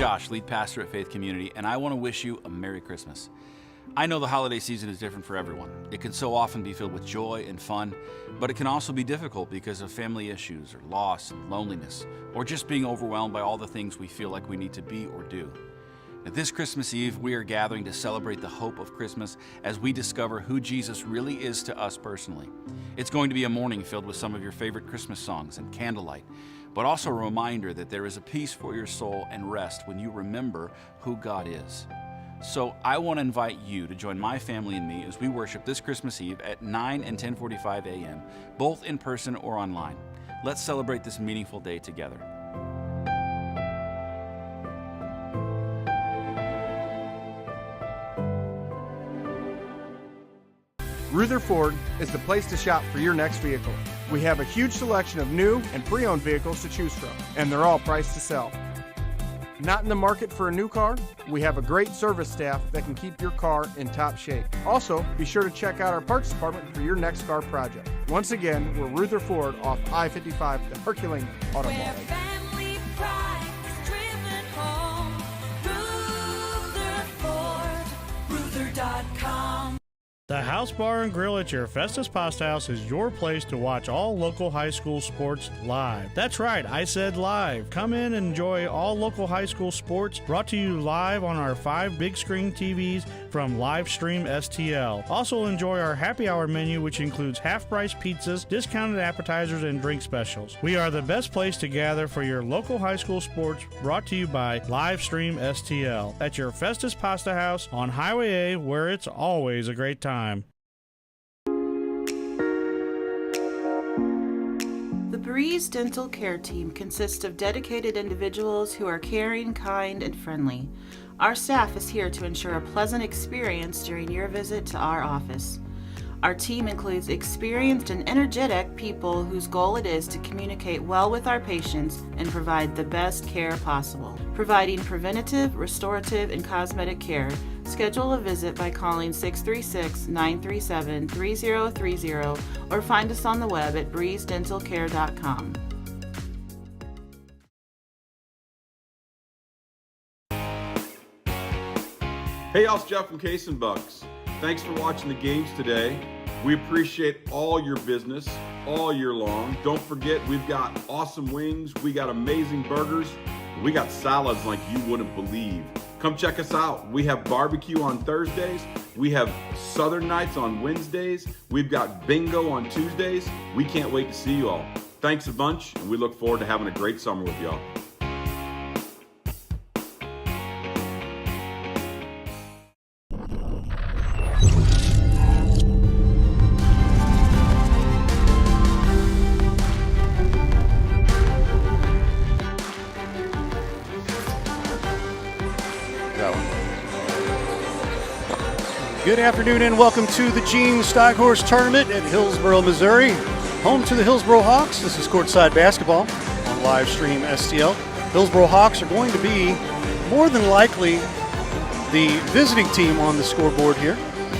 Josh, lead pastor at Faith Community, and I want to wish you a Merry Christmas. I know the holiday season is different for everyone. It can so often be filled with joy and fun, but it can also be difficult because of family issues or loss and loneliness, or just being overwhelmed by all the things we feel like we need to be or do. Now, this Christmas Eve, we are gathering to celebrate the hope of Christmas as we discover who Jesus really is to us personally. It's going to be a morning filled with some of your favorite Christmas songs and candlelight, but also a reminder that there is a peace for your soul and rest when you remember who God is. So I want to invite you to join my family and me as we worship this Christmas Eve at 9 and 10:45 a.m., both in person or online. Let's celebrate this meaningful day together. Ruther Ford is the place to shop for your next vehicle. We have a huge selection of new and pre-owned vehicles to choose from, and they're all priced to sell. Not in the market for a new car? We have a great service staff that can keep your car in top shape. Also, be sure to check out our parts department for your next car project. Once again, we're Ruther Ford off I-55, the Herculean Automall. Where family pride is driven home. Rutherford, Ruther.com. The House Bar and Grill at your Festus Pasta House is your place to watch all local high school sports live. That's right, I said live. Come in and enjoy all local high school sports brought to you live on our 5 big screen TVs from Livestream STL. Also enjoy our happy hour menu, which includes half-price pizzas, discounted appetizers, and drink specials. We are the best place to gather for your local high school sports brought to you by Livestream STL at your Festus Pasta House on Highway A, where it's always a great time. The Breeze Dental Care Team consists of dedicated individuals who are caring, kind, and friendly. Our staff is here to ensure a pleasant experience during your visit to our office. Our team includes experienced and energetic people whose goal it is to communicate well with our patients and provide the best care possible. Providing preventative, restorative, and cosmetic care. Schedule a visit by calling 636-937-3030 or find us on the web at breezedentalcare.com. Hey, y'all, it's Jeff from Case and Bucks. Thanks for watching the games today. We appreciate all your business all year long. Don't forget, we've got awesome wings, we got amazing burgers, we got salads like you wouldn't believe. Come check us out. We have barbecue on Thursdays, we have Southern Nights on Wednesdays, we've got bingo on Tuesdays. We can't wait to see you all. Thanks a bunch, and we look forward to having a great summer with y'all. Good afternoon and welcome to the Gene STEIGHORST Tournament at Hillsboro, Missouri. Home to the Hillsboro Hawks. This is courtside basketball on Livestream STL. Hillsboro Hawks are going to be more than likely the visiting team on the scoreboard here,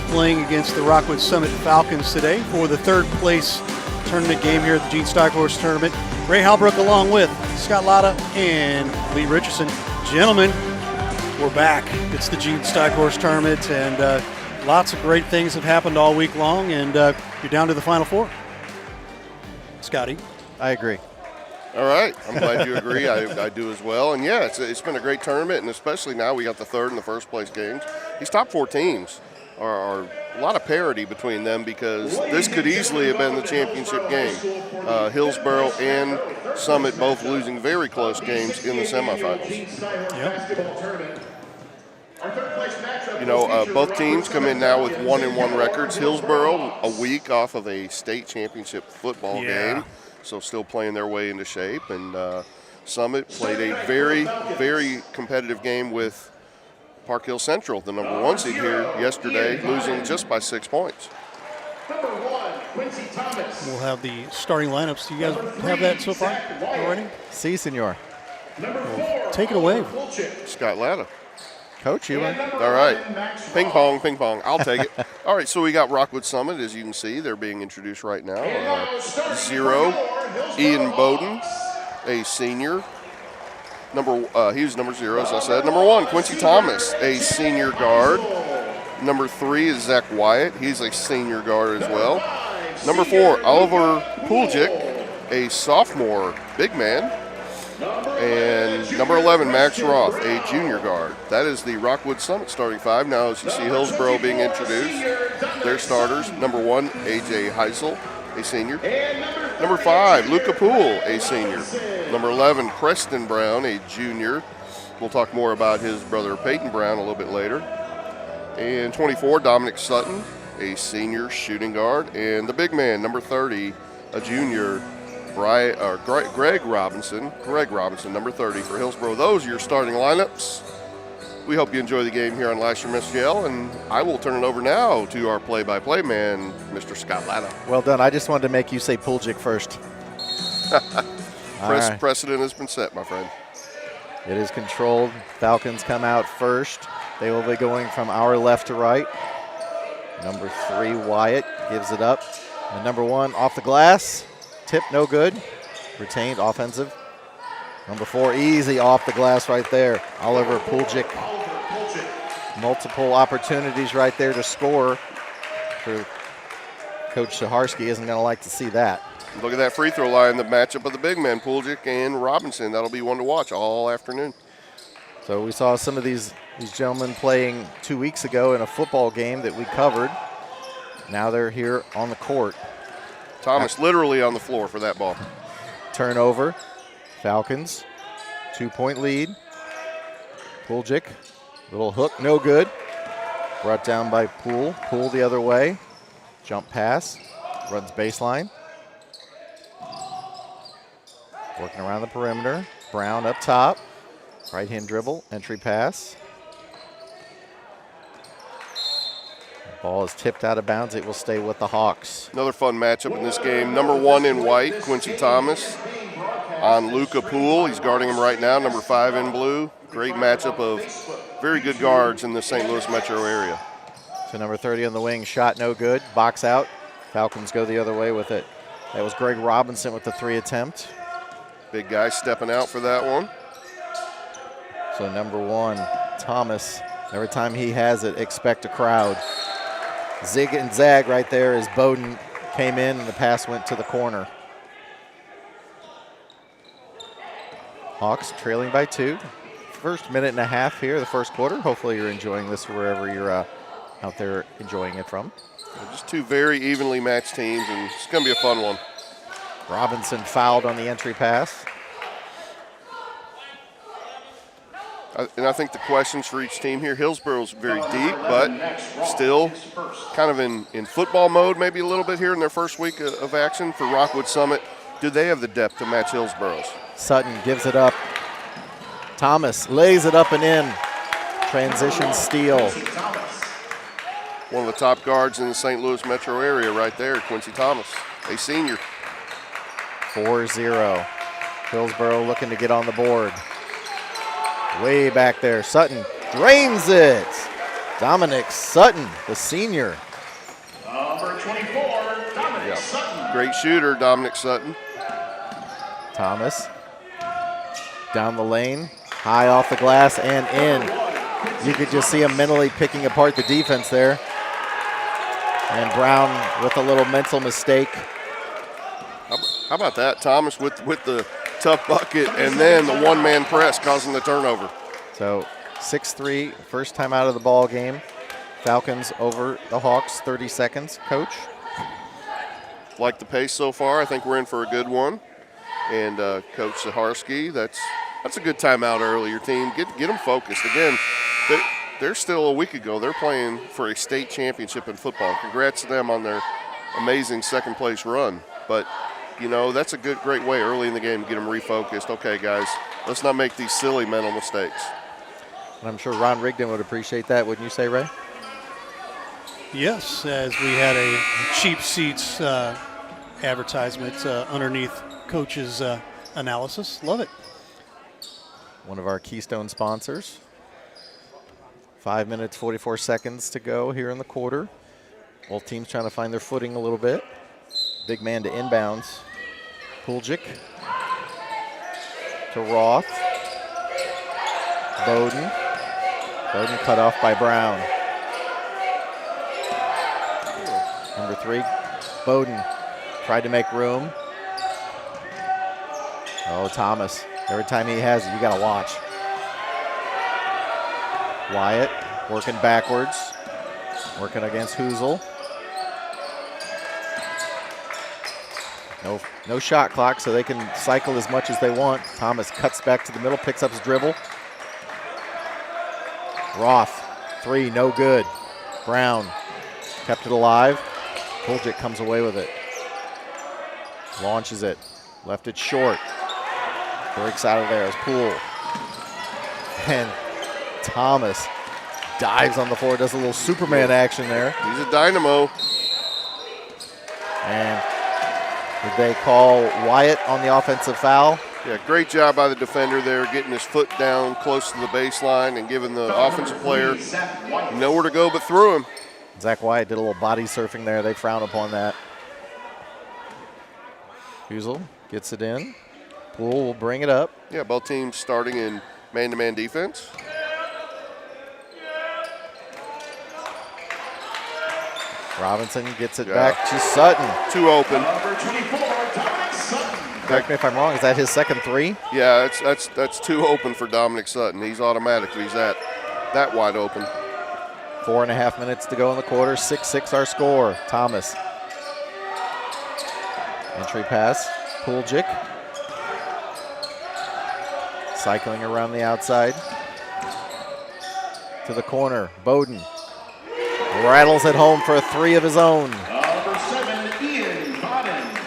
playing against the Rockwood Summit Falcons today for the third place tournament game here at the Gene STEIGHORST Tournament. Ray Halbrook along with Scott Latta and Lee Richardson. Gentlemen, we're back. It's the Gene STEIGHORST Tournament, and lots of great things have happened all week long, and you're down to the Final Four. Scotty? I agree. All right. I'm glad you agree. I do as well. And, yeah, it's been a great tournament, and especially now we got the third and the first place games. These top 4 teams are a lot of parity between them because this could easily have been the championship game. Hillsboro and Summit both losing very close games in the semifinals. Yep. You know, both teams come in now with 1-1 records. Hillsboro a week off of a state championship football game, so still playing their way into shape. And Summit played a very, very competitive game with Park Hill Central, the number 1 seed here yesterday, losing just by 6 points. We'll have the starting lineups. Do you guys have that so far already? Si, senor. Well, take it away. Scott Latta. Coach, you want? All right. Ping pong, ping pong. I'll take it. All right, so we got Rockwood Summit, as you can see. They're being introduced right now. 0, Ian Bowden, a senior. He was number 0, as I said. Number 1, Quincy Thomas, a senior guard. Number 3 is Zach Wyatt. He's a senior guard as well. Number 4, Oliver Puljic, a sophomore big man. And number 11, Max Roth, a junior guard. That is the Rockwood Summit starting 5. Now, as you see Hillsboro being introduced, their starters. Number 1, A.J. Heisel, a senior. Number 5, Luca Poole, a senior. Number 11, Preston Brown, a junior. We'll talk more about his brother Peyton Brown a little bit later. And 24, Dominic Sutton, a senior shooting guard. And the big man, number 30, a junior, Greg Robinson, number 30 for Hillsboro. Those are your starting lineups. We hope you enjoy the game here on Live Stream STL, and I will turn it over now to our play-by-play man, Mr. Scott Latta. Well done. I just wanted to make you say Puljic first. Right. Precedent has been set, my friend. It is controlled. Falcons come out first. They will be going from our left to right. Number 3, Wyatt, gives it up. And number 1, off the glass. Tip, no good. Retained, offensive. Number 4, easy off the glass right there. Oliver Puljic. Multiple opportunities right there to score. For Coach Saharski isn't going to like to see that. Look at that free throw line, the matchup of the big men, Puljic and Robinson. That'll be one to watch all afternoon. So we saw some of these gentlemen playing 2 weeks ago in a football game that we covered. Now they're here on the court. Thomas literally on the floor for that ball. Turnover. Falcons, 2-point lead. Puljic, little hook, no good. Brought down by Poole. Poole the other way. Jump pass, runs baseline. Working around the perimeter. Brown up top. Right hand dribble, entry pass. Ball is tipped out of bounds. It will stay with the Hawks. Another fun matchup in this game. Number 1 in white, Quincy Thomas, on Luca Poole. He's guarding him right now. Number 5 in blue. Great matchup of very good guards in the St. Louis metro area. So number 30 on the wing, shot no good. Box out. Falcons go the other way with it. That was Greg Robinson with the 3 attempt. Big guy stepping out for that one. So number 1, Thomas, every time he has it, expect a crowd. Zig and zag right there as Bowden came in and the pass went to the corner. Hawks trailing by 2. First minute and a half here, the first quarter. Hopefully you're enjoying this wherever you're out there enjoying it from. Just 2 very evenly matched teams, and it's going to be a fun one. Robinson fouled on the entry pass. And I think the questions for each team here, Hillsboro's very deep, but still kind of in football mode maybe a little bit here in their first week of action. For Rockwood Summit, do they have the depth to match Hillsboro's? Sutton gives it up. Thomas lays it up and in. Transition steal. One of the top guards in the St. Louis metro area right there, Quincy Thomas, a senior. 4-0. Hillsboro looking to get on the board. Way back there, Sutton drains it. Dominic Sutton, the senior. Number 24, Dominic Sutton. Great shooter, Dominic Sutton. Thomas down the lane, high off the glass and in. You could just see him mentally picking apart the defense there. And Brown with a little mental mistake. How about that? Thomas with the tough bucket and then the one-man press causing the turnover. So 6-3, first time out of the ball game. Falcons over the Hawks, 30 seconds. Coach? Like the pace so far. I think we're in for a good one. And Coach Saharski, that's a good timeout early. Your team, get them focused. Again, they're still a week ago. They're playing for a state championship in football. Congrats to them on their amazing second place run. But, you know, that's a great way early in the game to get them refocused. Okay, guys, let's not make these silly mental mistakes. And I'm sure Ron Rigdon would appreciate that, wouldn't you say, Ray? Yes, as we had a cheap seats advertisement underneath Coach's analysis. Love it. One of our Keystone sponsors. 5 minutes, 44 seconds to go here in the quarter. Both teams trying to find their footing a little bit. Big man to inbounds. Puljic to Roth. Bowden. Bowden cut off by Brown. Number 3, Bowden tried to make room. Oh, Thomas. Every time he has it, you got to watch. Wyatt working backwards, working against Hoozle. No shot clock, so they can cycle as much as they want. Thomas cuts back to the middle, picks up his dribble. Roth, 3, no good. Brown kept it alive. Puljic comes away with it. Launches it, left it short. Breaks out of there as Poole. And Thomas dives on the floor, does a little Superman action there. He's a dynamo. And did they call Wyatt on the offensive foul? Yeah, great job by the defender there, getting his foot down close to the baseline and giving the offensive player nowhere to go but through him. Zach Wyatt did a little body surfing there. They frown upon that. Hoozle gets it in. Poole will bring it up. Yeah, both teams starting in man-to-man defense. Robinson gets it back to Sutton. Too open. Number 24, Dominic Sutton. Correct me if I'm wrong, is that his second 3? Yeah, that's too open for Dominic Sutton. He's automatic. He's that wide open. 4.5 minutes to go in the quarter. 6-6 our score. Thomas. Entry pass. Puljic. Cycling around the outside. To the corner. Bowden. Rattles it home for a 3 of his own. Number 7, Ian Bodden.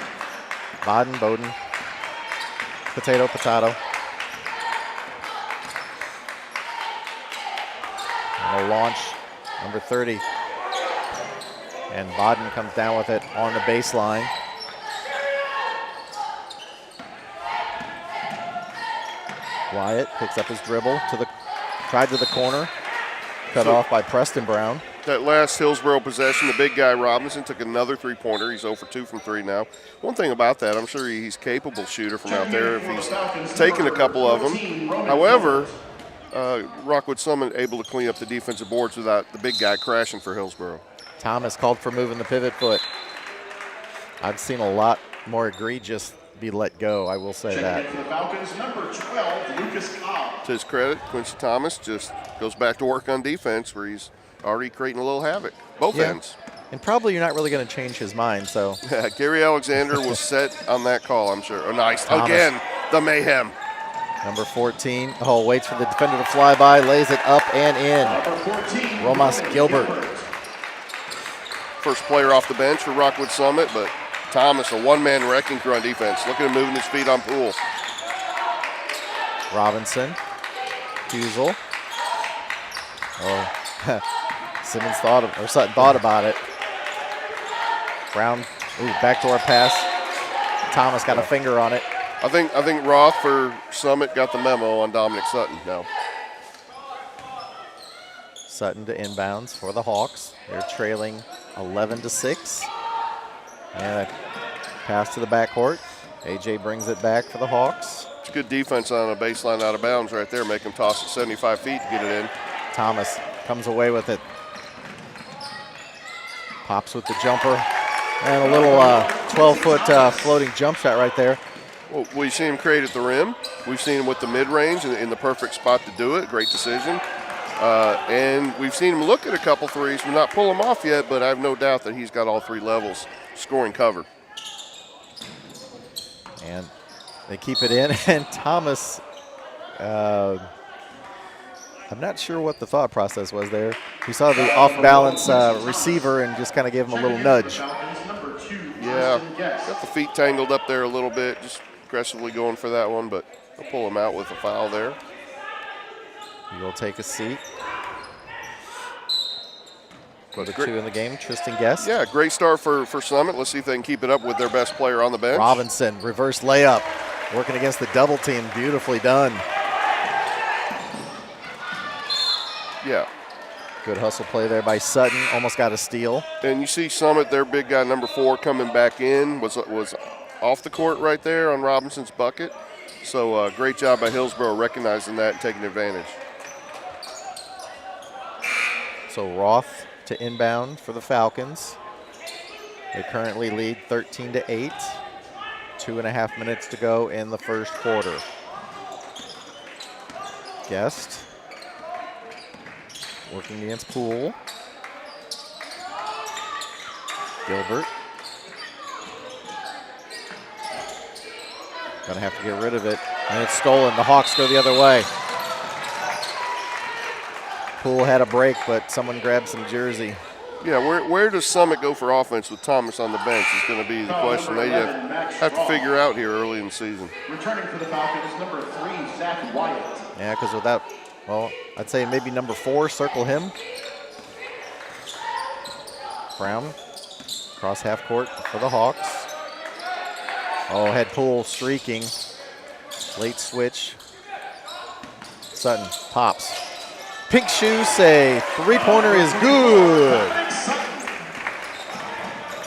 Bodden, Bowden. Potato, potato. And a launch, number 30. And Bodden comes down with it on the baseline. Wyatt picks up his dribble tried to the corner. Cut off by Preston Brown. That last Hillsboro possession, the big guy Robinson took another three-pointer. He's 0 for 2 from 3 now. One thing about that, I'm sure he's a capable shooter from out there if he's taken a couple of them. However, Rockwood Summit able to clean up the defensive boards without the big guy crashing for Hillsboro. Thomas called for moving the pivot foot. I've seen a lot more egregious be let go, I will say that. For the Falcons, number 12, Lucas Cobb. To his credit, Quincy Thomas just goes back to work on defense where he's already creating a little havoc, both ends. And probably you're not really going to change his mind, so. Yeah, Gary Alexander was set on that call, I'm sure. Oh, nice. Thomas. Again, the mayhem. Number 14, waits for the defender to fly by, lays it up and in. Number 14, Romas Gilbert. First player off the bench for Rockwood Summit, but Thomas, a one-man wrecking crew on defense. Look at him moving his feet on Poole. Robinson, Hoozle. Oh, Simmons Sutton thought about it. Brown, backdoor pass. Thomas got a finger on it. I think Roth for Summit got the memo on Dominic Sutton now. Sutton to inbounds for the Hawks. They're trailing 11-6. And a pass to the backcourt. AJ brings it back for the Hawks. It's good defense on a baseline out of bounds right there. Make him toss it 75 feet to get it in. Thomas comes away with it. Pops with the jumper. And a little 12-foot floating jump shot right there. Well, we've seen him create at the rim. We've seen him with the mid-range in the perfect spot to do it. Great decision. And we've seen him look at a couple threes. We're not pull them off yet, but I have no doubt that he's got all 3 levels scoring cover. And they keep it in, and Thomas, I'm not sure what the thought process was there. He saw the off-balance receiver and just kind of gave him a little nudge. Yeah, got the feet tangled up there a little bit, just aggressively going for that one, but they'll pull him out with a foul there. He will take a seat. For the 2 in the game, Tristan Guest. Yeah, great start for Summit. Let's see if they can keep it up with their best player on the bench. Robinson, reverse layup. Working against the double team, beautifully done. Yeah. Good hustle play there by Sutton, almost got a steal. And you see Summit, their big guy, number 4, coming back in, was off the court right there on Robinson's bucket. So great job by Hillsboro recognizing that and taking advantage. So Roth to inbound for the Falcons. They currently lead 13-8. 2.5 minutes to go in the first quarter. Guest working against Poole. Gilbert. Gonna have to get rid of it. And it's stolen. The Hawks go the other way. Poole had a break, but someone grabbed some jersey. Yeah, where does Summit go for offense with Thomas on the bench is going to be the question they have to figure out here early in the season. Returning for the Falcons, number 3, Zach Wyatt. Yeah, because without, well, I'd say maybe number 4, circle him. Brown, cross half court for the Hawks. Oh, had Poole streaking. Late switch. Sutton pops. Pink shoe say three-pointer is good.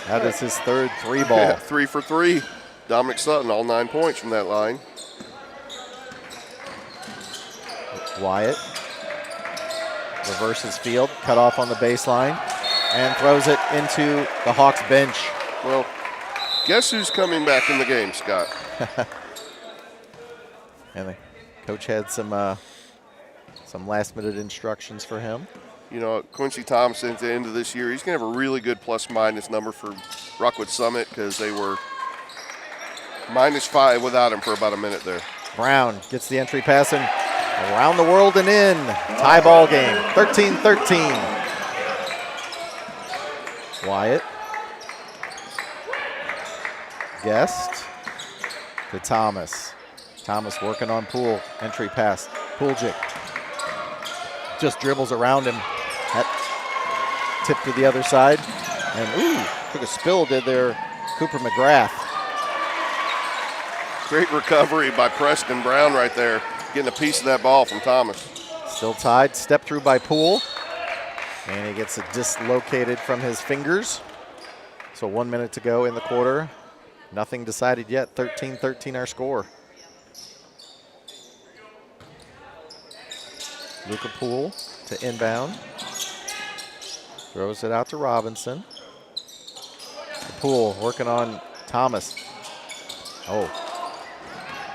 That is his third three ball. Yeah, 3 for 3. Dominic Sutton, all 9 points from that line. Wyatt reverses field, cut off on the baseline, and throws it into the Hawks bench. Well, guess who's coming back in the game, Scott? And the coach had some last-minute instructions for him. You know, Quincy Thompson at the end of this year, he's going to have a really good plus-minus number for Rockwood Summit because they were -5 without him for about a minute there. Brown gets the entry pass and around the world and in. Tie ball game, 13-13. Wyatt. Guest to Thomas. Thomas working on Poole. Entry pass. Pooljic just dribbles around him. That tip to the other side. And ooh, took a spill, did there Cooper McGrath. Great recovery by Preston Brown right there, getting a piece of that ball from Thomas. Still tied, step through by Poole. And he gets it dislocated from his fingers. So 1 minute to go in the quarter. Nothing decided yet, 13-13 our score. Luca Poole to inbound. Throws it out to Robinson. Poole working on Thomas. Oh,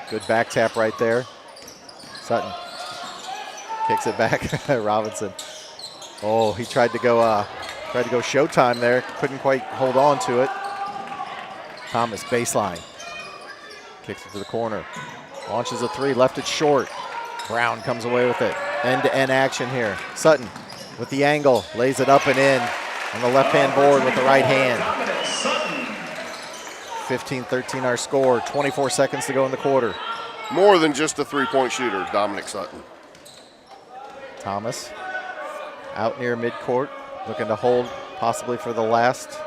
good back tap right there. Sutton kicks it back. Robinson. Oh, he tried to go showtime there. Couldn't quite hold on to it. Thomas baseline. Kicks it to the corner. Launches a three, left it short. Brown comes away with it. End-to-end action here. Sutton with the angle, lays it up and in on the left-hand board with the right hand. 15-13 our score, 24 seconds to go in the quarter. More than just a three-point shooter, Dominic Sutton. Thomas out near midcourt, looking to hold possibly for the last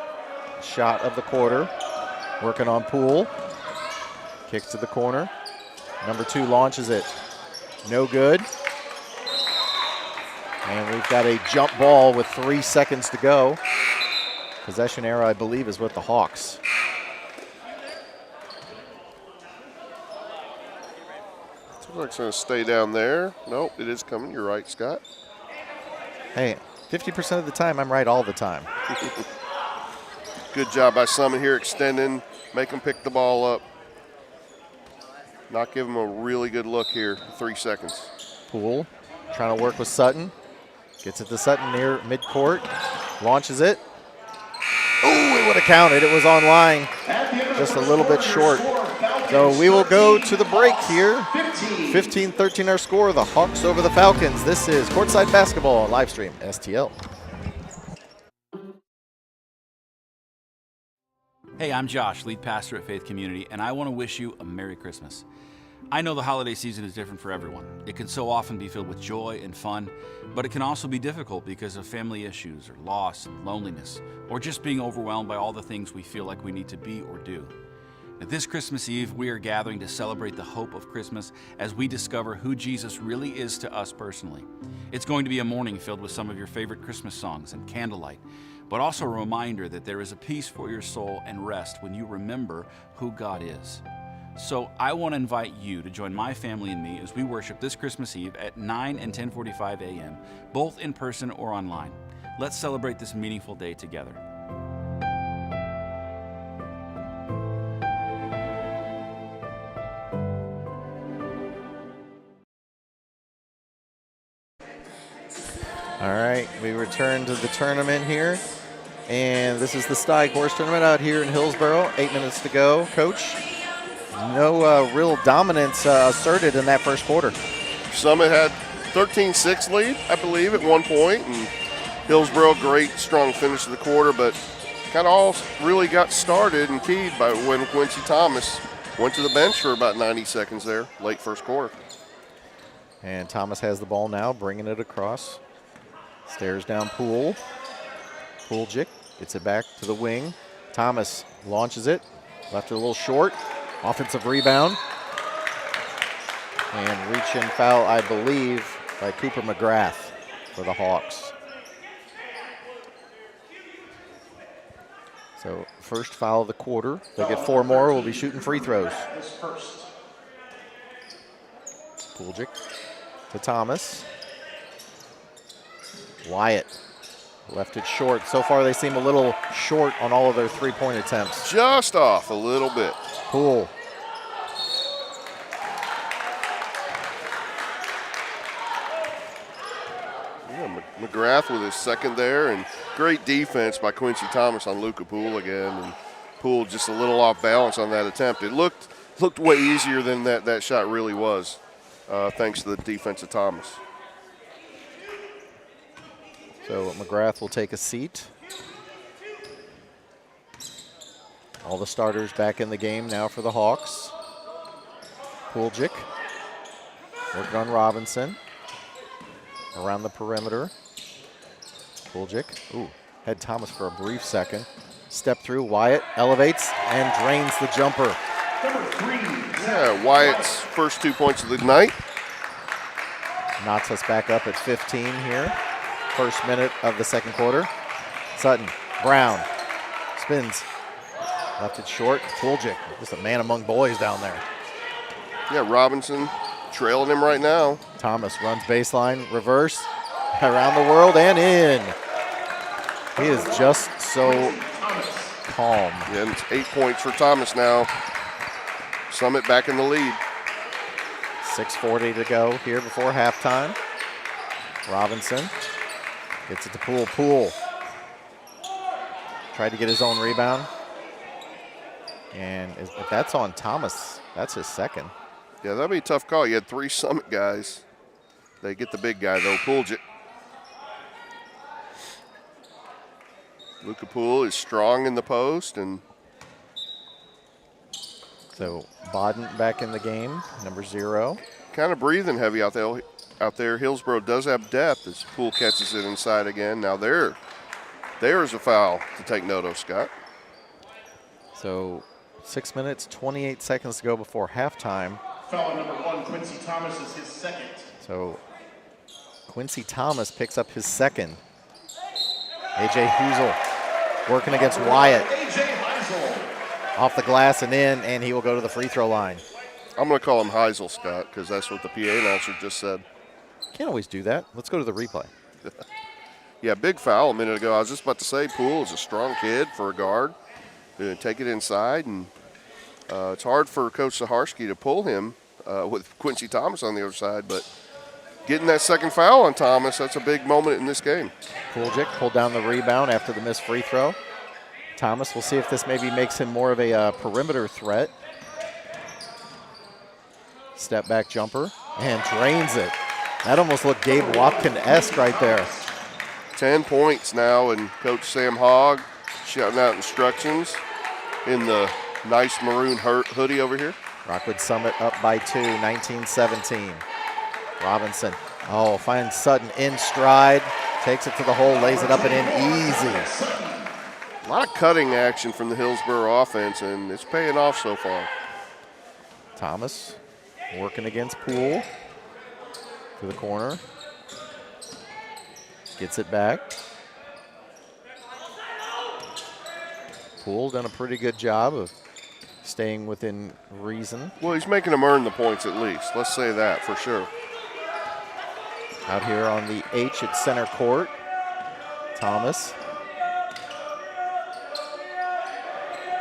shot of the quarter. Working on Poole. Kicks to the corner. Number 2 launches it. No good. And we've got a jump ball with 3 seconds to go. Possession error, I believe, is with the Hawks. Looks like it's going to stay down there. Nope, it is coming. You're right, Scott. Hey, 50% of the time, I'm right all the time. Good job by Summit here, extending, make them pick the ball up. Not give them a really good look here, 3 seconds. Poole trying to work with Sutton. Gets it to Sutton near midcourt. Launches it. Oh, it would have counted. It was online. Just a little bit short. So we will go to the break here. 15-13 our score. The Hawks over the Falcons. This is Courtside Basketball on live stream STL. Hey, I'm Josh, lead pastor at Faith Community, and I want to wish you a Merry Christmas. I know the holiday season is different for everyone. It can so often be filled with joy and fun, but it can also be difficult because of family issues or loss and loneliness, or just being overwhelmed by all the things we feel like we need to be or do. Now, this Christmas Eve, we are gathering to celebrate the hope of Christmas as we discover who Jesus really is to us personally. It's going to be a morning filled with some of your favorite Christmas songs and candlelight, but also a reminder that there is a peace for your soul and rest when you remember who God is. So I want to invite you to join my family and me as we worship this Christmas Eve at 9 and 10:45 a.m., both in person or online. Let's celebrate this meaningful day together. All right, we return to the tournament here. And this is the STEIGHORST tournament out here in Hillsboro. 8 minutes to go. Coach, no real dominance asserted in that first quarter. Summit had 13-6 lead, I believe, at one point, and Hillsboro, great, strong finish of the quarter, but kind of all really got started and keyed by when Quincy Thomas went to the bench for about 90 seconds there, late first quarter. And Thomas has the ball now, bringing it across. Stares down Poole. Pooljic gets it back to the wing. Thomas launches it, left it a little short. Offensive rebound. And reach-in foul, I believe, by Cooper McGrath for the Hawks. So first foul of the quarter. They get 4 more, we'll be shooting free throws. Pooljic to Thomas. Wyatt left it short. So far they seem a little short on all of their three-point attempts. Just off a little bit. Poole. Yeah, McGrath with his second there, and great defense by Quincy Thomas on Luka Poole again. And Poole just a little off balance on that attempt. It looked way easier than that shot really was, thanks to the defense of Thomas. So McGrath will take a seat. All the starters back in the game now for the Hawks. Pooljic working on Robinson. Around the perimeter. Pooljic, had Thomas for a brief second. Step through, Wyatt elevates and drains the jumper. Yeah, Wyatt's first 2 points of the night. Knocks us back up at 15 here. First minute of the second quarter. Sutton, Brown, spins. Left it short, Pooljic, just a man among boys down there. Yeah, Robinson trailing him right now. Thomas runs baseline, reverse, around the world and in. He is just so calm. Yeah, and it's 8 points for Thomas now. Summit back in the lead. 6:40 to go here before halftime. Robinson gets it to Poole. Poole tried to get his own rebound. And if that's on Thomas, that's his second. Yeah, that'd be a tough call. You had 3 Summit guys. They get the big guy, though, Pooljic. Luka Poole is strong in the post. And so Bodden back in the game, number 0. Kind of breathing heavy out there. Hillsboro does have depth as Poole catches it inside again. Now there's a foul to take note of, Scott. So 6 minutes, 28 seconds to go before halftime. Foul number 1, Quincy Thomas is his second. So Quincy Thomas picks up his second. A.J. Hoozle working against Wyatt. A.J. Heisel. Off the glass and in, and he will go to the free throw line. I'm going to call him Heisel, Scott, because that's what the PA announcer just said. Can't always do that. Let's go to the replay. Yeah, big foul a minute ago. I was just about to say Poole is a strong kid for a guard. Take it inside, and it's hard for Coach Zaharsky to pull him with Quincy Thomas on the other side, but getting that second foul on Thomas, that's a big moment in this game. Pooljic pulled down the rebound after the missed free throw. Thomas, we'll see if this maybe makes him more of a perimeter threat. Step back jumper and drains it. That almost looked Gabe Watkins-esque right there. 10 points now, and Coach Sam Hogg shouting out instructions in the nice maroon hoodie over here. Rockwood Summit up by 2, 19-17. Robinson, finds Sutton in stride, takes it to the hole, lays it up and in easy. A lot of cutting action from the Hillsboro offense, and it's paying off so far. Thomas working against Poole to the corner. Gets it back. Poole done a pretty good job of staying within reason. Well, he's making them earn the points at least. Let's say that for sure. Out here on the H at center court. Thomas.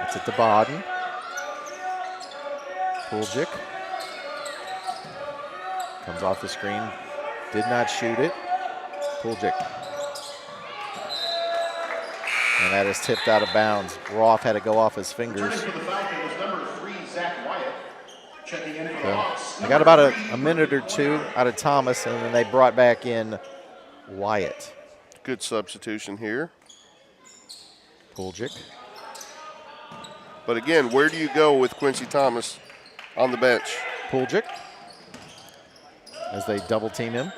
It's it to Bodden. Puljic. Comes off the screen. Did not shoot it. Puljic. And that is tipped out of bounds. Roth had to go off his fingers. Returning for the Falcons, number 3, Zach Wyatt. Checking in for the Hawks. I got about a minute or two out of Thomas, and then they brought back in Wyatt. Good substitution here. Puljic. But again, where do you go with Quincy Thomas on the bench? Puljic. As they double team him.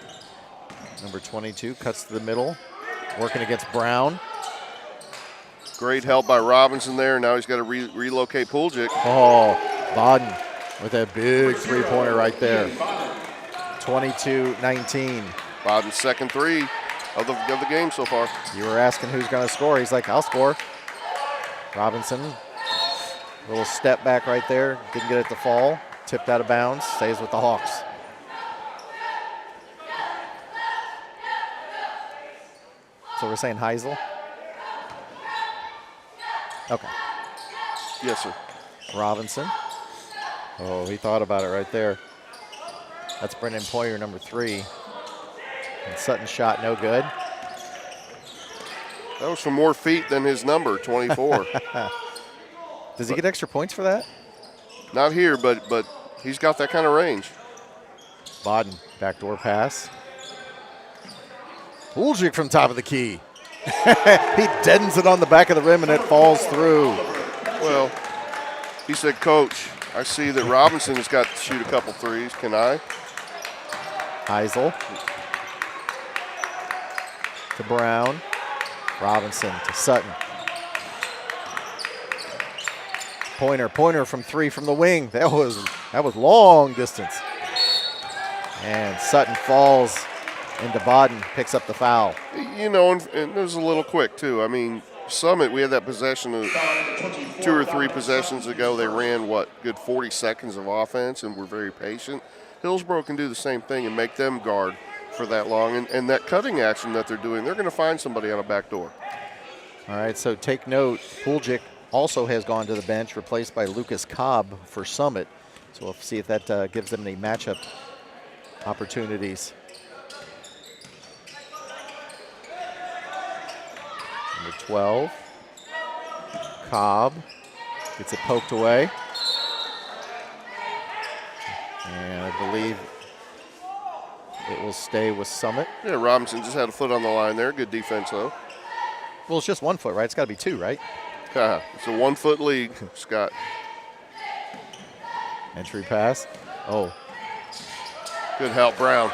Number 22 cuts to the middle, working against Brown. Great help by Robinson there. Now he's got to relocate Puljic. Oh, Bodden with a big three-pointer right there. 22-19. Bodden's second three of the game so far. You were asking who's going to score. He's like, I'll score. Robinson, little step back right there. Didn't get it to fall. Tipped out of bounds. Stays with the Hawks. So we're saying Heisel? Okay. Yes, sir. Robinson. Oh, he thought about it right there. That's Brendan Poyer, number 3. And Sutton's shot, no good. That was for more feet than his number, 24. Does he get extra points for that? Not here, but he's got that kind of range. Bodden, backdoor pass. Puljic from top of the key. He deadens it on the back of the rim and it falls through. Well, he said, Coach, I see that Robinson has got to shoot a couple threes. Can I? Heisel to Brown. Robinson to Sutton. Pointer from 3 from the wing. That was long distance. And Sutton falls into Bodden, picks up the foul. You know, and it was a little quick, too. I mean, Summit, we had that possession of 2 or 3 possessions ago. They ran, good 40 seconds of offense and were very patient. Hillsboro can do the same thing and make them guard for that long. And that cutting action that they're doing, they're going to find somebody on a back door. All right, so take note, Puljic also has gone to the bench, replaced by Lucas Cobb for Summit. So we'll see if that gives them any matchup opportunities. Number 12, Cobb gets it poked away. And I believe it will stay with Summit. Yeah, Robinson just had a foot on the line there. Good defense, though. Well, it's just 1 foot, right? It's got to be 2, right? It's a 1 foot league, Scott. Entry pass. Oh. Good help, Brown.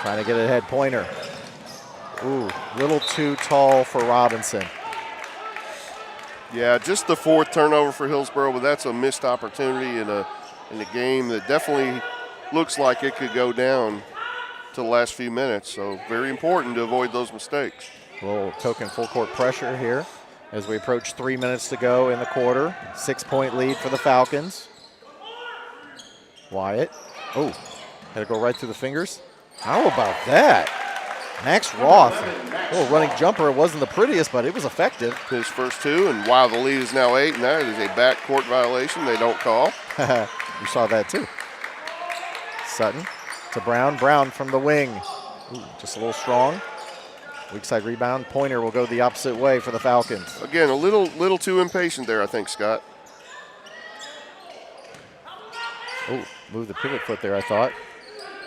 Trying to get it ahead, Pointer. Ooh, little too tall for Robinson. Yeah, just the 4th turnover for Hillsboro, but that's a missed opportunity in a game that definitely looks like it could go down to the last few minutes. So very important to avoid those mistakes. A little token full court pressure here as we approach 3 minutes to go in the quarter. 6-point lead for the Falcons. Wyatt. Oh, had to go right through the fingers. How about that? Max Roth, a little running jumper. It wasn't the prettiest, but it was effective. His first 2, and while the lead is now 8, and that is a backcourt violation they don't call. You saw that too. Sutton to Brown. Brown from the wing. Ooh, just a little strong. Weak side rebound. Pointer will go the opposite way for the Falcons. Again, a little too impatient there, I think, Scott. Oh, moved the pivot foot there, I thought.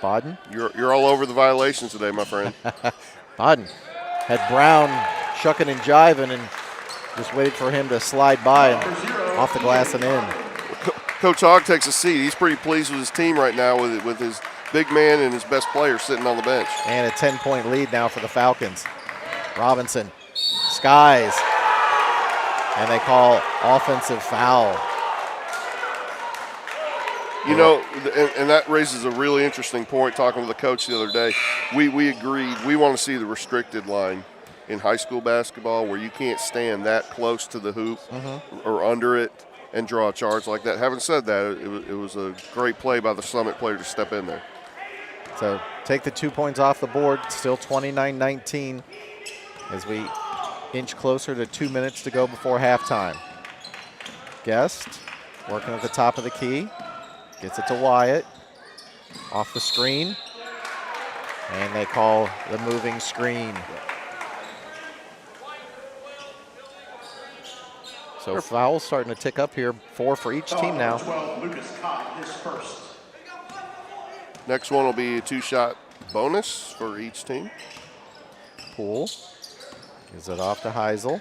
Bodden. You're all over the violations today, my friend. Bodden had Brown shucking and jiving and just waited for him to slide by and off the glass and in. Coach Hogg takes a seat. He's pretty pleased with his team right now with his big man and his best player sitting on the bench. And a 10-point lead now for the Falcons. Robinson skies, and they call offensive foul. You know, and that raises a really interesting point talking with the coach the other day. We agreed we want to see the restricted line in high school basketball where you can't stand that close to the hoop or under it and draw a charge like that. Having said that, it was a great play by the Summit player to step in there. So take the 2 points off the board, still 29-19. as we inch closer to 2 minutes to go before halftime. Guest working at the top of the key. Gets it to Wyatt. Off the screen. And they call the moving screen. So fouls starting to tick up here. 4 for each team now. 12, Lucas Cobb, his first. Next one will be a 2-shot bonus for each team. Poole gives it off to Heisel.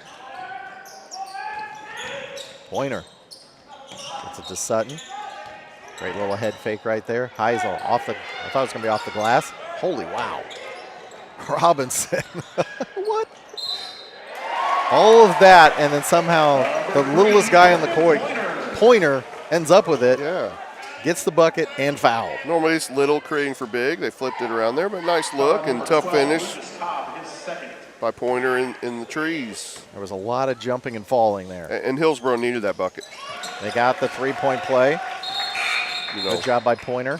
Pointer gets it to Sutton. Great little head fake right there. Heisel off the, I thought it was going to be off the glass. Holy wow. Robinson. What? All of that, and then somehow the littlest guy on the court, Pointer, ends up with it. Yeah. Gets the bucket and foul. Normally it's little creating for big. They flipped it around there, but nice look and tough finish by Pointer in the trees. There was a lot of jumping and falling there. And Hillsboro needed that bucket. They got the three-point play. You know, good job by Pointer.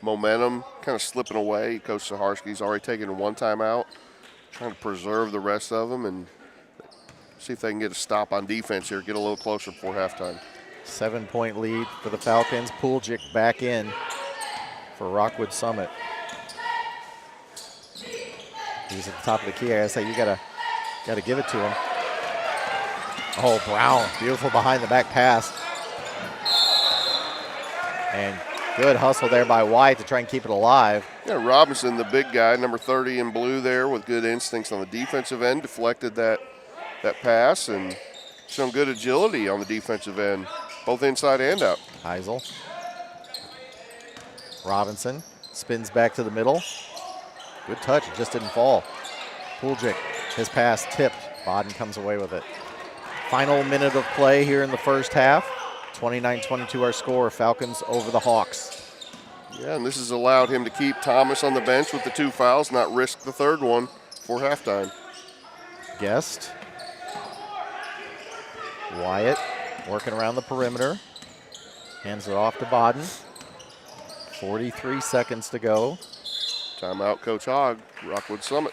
Momentum kind of slipping away. Coach Saharski's already taken one timeout, trying to preserve the rest of them and see if they can get a stop on defense here, get a little closer before halftime. 7-point lead for the Falcons. Puljic back in for Rockwood Summit. He's at the top of the key. I say you gotta give it to him. Oh, Brown, beautiful behind the back pass. And good hustle there by White to try and keep it alive. Yeah, Robinson, the big guy, number 30 in blue there with good instincts on the defensive end, deflected that pass and some good agility on the defensive end, both inside and out. Heisel. Robinson spins back to the middle. Good touch, it just didn't fall. Puljic, his pass tipped. Bodden comes away with it. Final minute of play here in the first half. 29-22 our score, Falcons over the Hawks. Yeah, and this has allowed him to keep Thomas on the bench with the 2 fouls, not risk the third one for halftime. Guest. Wyatt working around the perimeter. Hands it off to Bodden. 43 seconds to go. Timeout, Coach Hogg, Rockwood Summit.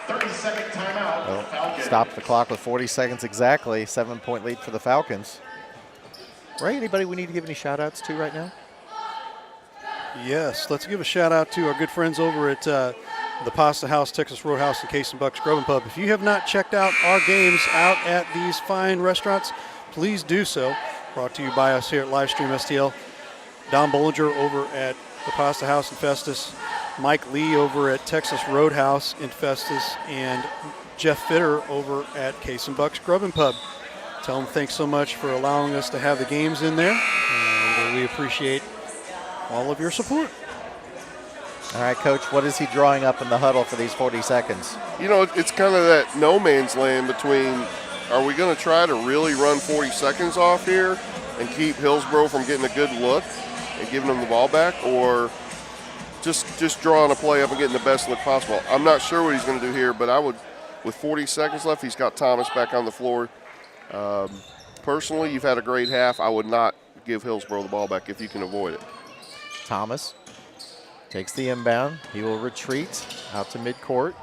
30-second timeout. Well, stop the clock with 40 seconds exactly. 7-point lead for the Falcons. Ray, anybody we need to give any shout-outs to right now? Yes, let's give a shout-out to our good friends over at the Pasta House, Texas Roadhouse, and Case and Bucks Grub and Pub. If you have not checked out our games out at these fine restaurants, please do so. Brought to you by us here at Livestream STL. Don Bollinger over at the Pasta House in Festus, Mike Lee over at Texas Roadhouse in Festus, and Jeff Fitter over at Case and Bucks Grub and Pub. Tell them thanks so much for allowing us to have the games in there, and we appreciate all of your support. All right, Coach, what is he drawing up in the huddle for these 40 seconds? You know, it's kind of that no man's land between, are we going to try to really run 40 seconds off here and keep Hillsboro from getting a good look and giving them the ball back, or just drawing a play up and getting the best look possible? I'm not sure what he's going to do here, but I would, with 40 seconds left, he's got Thomas back on the floor. Personally, you've had a great half. I would not give Hillsboro the ball back if you can avoid it. Thomas takes the inbound. He will retreat out to midcourt.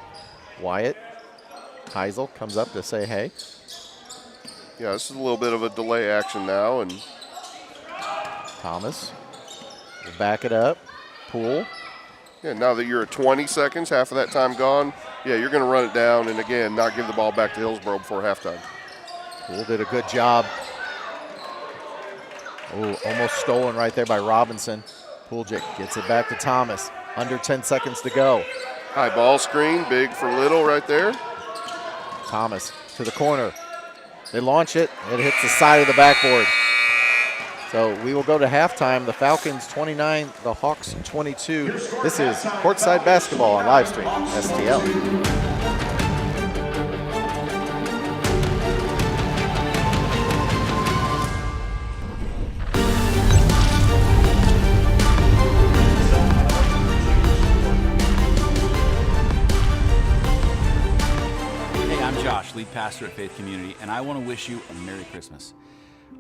Wyatt. Heisel comes up to say hey. Yeah, this is a little bit of a delay action now. And Thomas will back it up. Poole. Yeah, now that you're at 20 seconds, half of that time gone, yeah, you're going to run it down and, again, not give the ball back to Hillsboro before halftime. Poole did a good job. Oh, almost stolen right there by Robinson. Puljic gets it back to Thomas. Under 10 seconds to go. High ball screen, big for little right there. Thomas to the corner. They launch it. It hits the side of the backboard. So we will go to halftime. The Falcons 29, the Hawks 22. This is Courtside Basketball on Livestream STL. Lead pastor at Faith Community, and I want to wish you a Merry Christmas.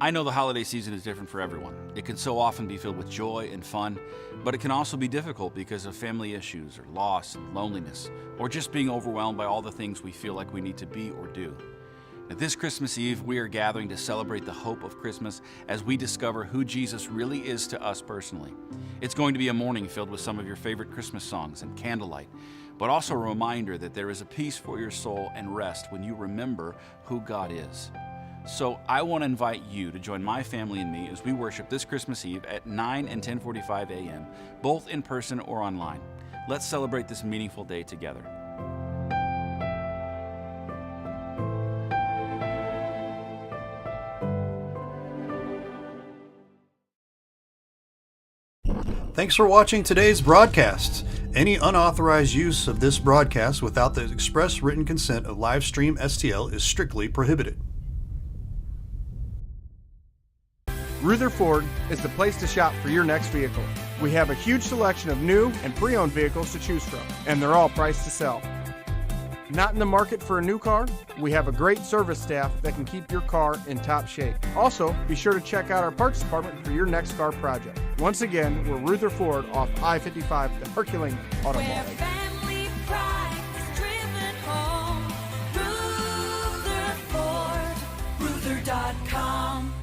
I know the holiday season is different for everyone. It can so often be filled with joy and fun, but it can also be difficult because of family issues or loss and loneliness, or just being overwhelmed by all the things we feel like we need to be or do. Now, this Christmas Eve, we are gathering to celebrate the hope of Christmas as we discover who Jesus really is to us personally. It's going to be a morning filled with some of your favorite Christmas songs and candlelight, but also a reminder that there is a peace for your soul and rest when you remember who God is. So I want to invite you to join my family and me as we worship this Christmas Eve at 9 and 10:45 a.m., both in person or online. Let's celebrate this meaningful day together. Thanks for watching today's broadcast. Any unauthorized use of this broadcast without the express written consent of Livestream STL is strictly prohibited. Ruther Ford is the place to shop for your next vehicle. We have a huge selection of new and pre-owned vehicles to choose from, and they're all priced to sell. Not in the market for a new car? We have a great service staff that can keep your car in top shape. Also, be sure to check out our parts department for your next car project. Once again, we're Ruther Ford off I-55, the Herculean Auto Where Mall. family pride is driven home. Ruther Ford, Ruther.com.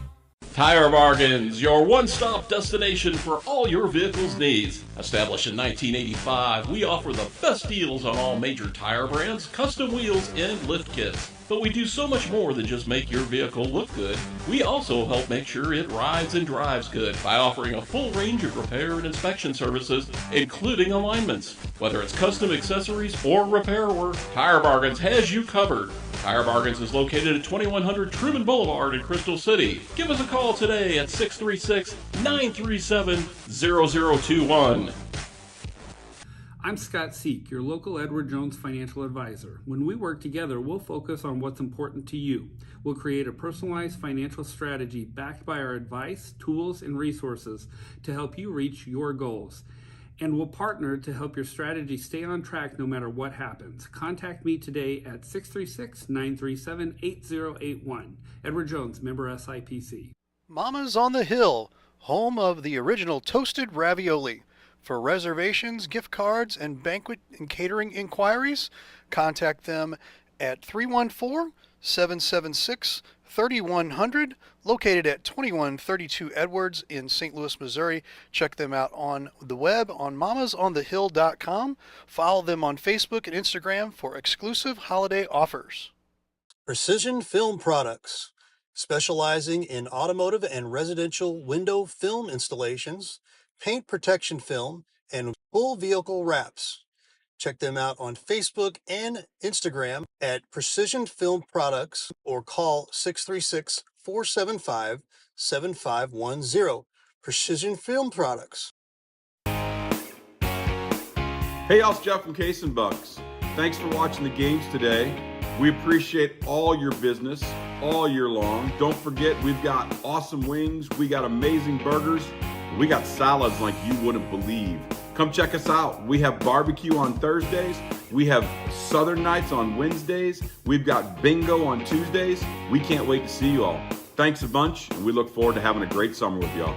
Tire Bargains, your one-stop destination for all your vehicle's needs. Established in 1985, we offer the best deals on all major tire brands, custom wheels, and lift kits. But we do so much more than just make your vehicle look good. We also help make sure it rides and drives good by offering a full range of repair and inspection services, including alignments. Whether it's custom accessories or repair work, Tire Bargains has you covered. Tire Bargains is located at 2100 Truman Boulevard in Crystal City. Give us a call today at 636-937-0021. I'm Scott Seek, your local Edward Jones financial advisor. When we work together, we'll focus on what's important to you. We'll create a personalized financial strategy backed by our advice, tools, and resources to help you reach your goals. And we'll partner to help your strategy stay on track no matter what happens. Contact me today at 636-937-8081. Edward Jones, member SIPC. Mama's on the Hill, home of the original toasted ravioli. For reservations, gift cards, and banquet and catering inquiries, contact them at 314-776-3100, located at 2132 Edwards in St. Louis, Missouri. Check them out on the web on mamasonthehill.com. Follow them on Facebook and Instagram for exclusive holiday offers. Precision Film Products, specializing in automotive and residential window film installations, paint protection film, and full vehicle wraps. Check them out on Facebook and Instagram at Precision Film Products or call 636-475-7510. Precision Film Products. Hey, y'all, it's Jeff from Case and Bucks. Thanks for watching the games today. We appreciate all your business all year long. Don't forget, we've got awesome wings, we got amazing burgers, we got salads like you wouldn't believe. Come check us out. We have barbecue on Thursdays. We have Southern Nights on Wednesdays. We've got bingo on Tuesdays. We can't wait to see you all. Thanks a bunch, and we look forward to having a great summer with y'all.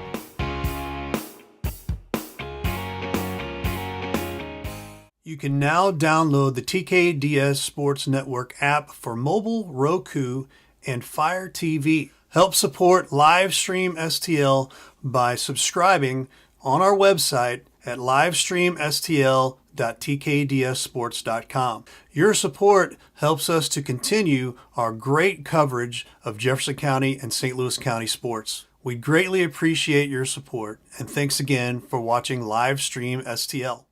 You can now download the TKDS Sports Network app for mobile, Roku, and Fire TV. Help support Livestream STL by subscribing on our website at livestreamstl.tkdssports.com. Your support helps us to continue our great coverage of Jefferson County and St. Louis County sports. We greatly appreciate your support, and thanks again for watching Livestream STL.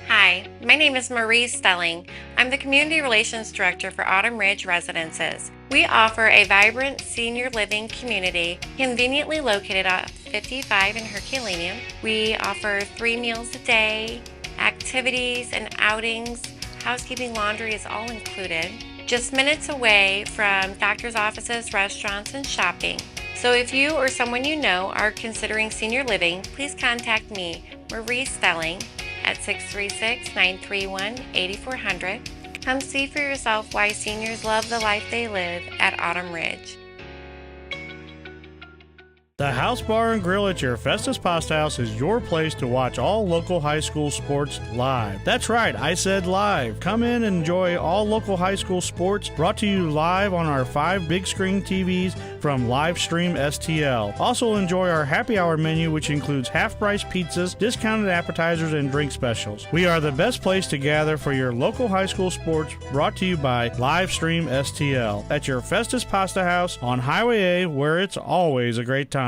Hi, my name is Marie Stelling. I'm the Community Relations Director for Autumn Ridge Residences. We offer a vibrant senior living community conveniently located off 55 in Herculaneum. We offer 3 meals a day, activities and outings, housekeeping, laundry is all included. Just minutes away from doctor's offices, restaurants, and shopping. So if you or someone you know are considering senior living, please contact me, Marie Stelling, at 636-931-8400. Come see for yourself why seniors love the life they live at Autumn Ridge. The House Bar and Grill at your Festus Pasta House is your place to watch all local high school sports live. That's right, I said live. Come in and enjoy all local high school sports brought to you live on our 5 big screen TVs from Livestream STL. Also enjoy our happy hour menu, which includes half-price pizzas, discounted appetizers, and drink specials. We are the best place to gather for your local high school sports, brought to you by Livestream STL at your Festus Pasta House on Highway A, where it's always a great time.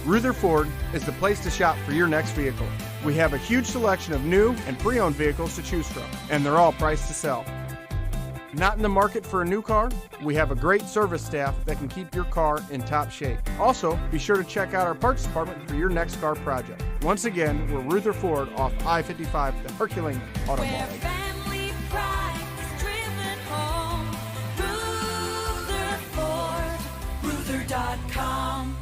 Ruther Ford is the place to shop for your next vehicle. We have a huge selection of new and pre-owned vehicles to choose from, and they're all priced to sell. Not in the market for a new car? We have a great service staff that can keep your car in top shape. Also, be sure to check out our parts department for your next car project. Once again, we're Ruther Ford off I-55, the Herculean Auto Mall. Family pride is driven home. Rutherford, Ruther.com.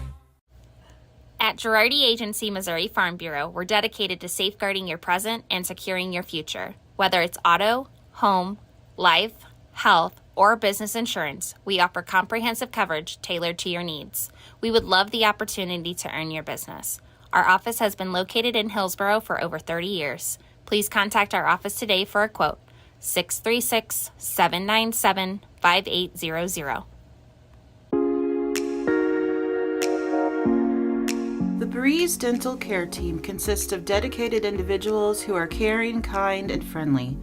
At Girardi Agency Missouri Farm Bureau, we're dedicated to safeguarding your present and securing your future. Whether it's auto, home, life, health, or business insurance, we offer comprehensive coverage tailored to your needs. We would love the opportunity to earn your business. Our office has been located in Hillsboro for over 30 years. Please contact our office today for a quote, 636-797-5800. The Breeze Dental Care Team consists of dedicated individuals who are caring, kind, and friendly.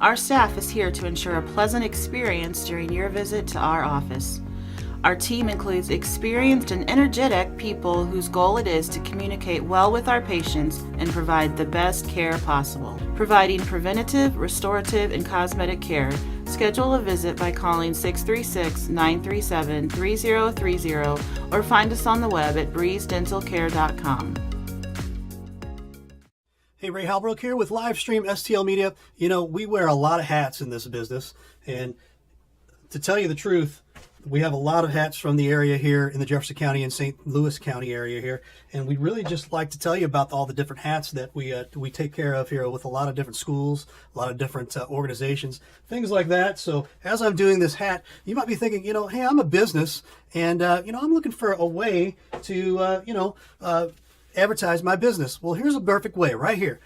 Our staff is here to ensure a pleasant experience during your visit to our office. Our team includes experienced and energetic people whose goal it is to communicate well with our patients and provide the best care possible. Providing preventative, restorative, and cosmetic care, schedule a visit by calling 636-937-3030 or find us on the web at breezedentalcare.com. Hey, Ray Halbrook here with Livestream STL Media. You know, we wear a lot of hats in this business, and to tell you the truth, we have a lot of hats from the area here in the Jefferson County and St. Louis County area here, and we'd really just like to tell you about all the different hats that we take care of here with a lot of different schools, a lot of different organizations, things like that. So as I'm doing this hat, you might be thinking, you know, hey, I'm a business, and you know, I'm looking for a way to advertise my business. Well, here's a perfect way right here.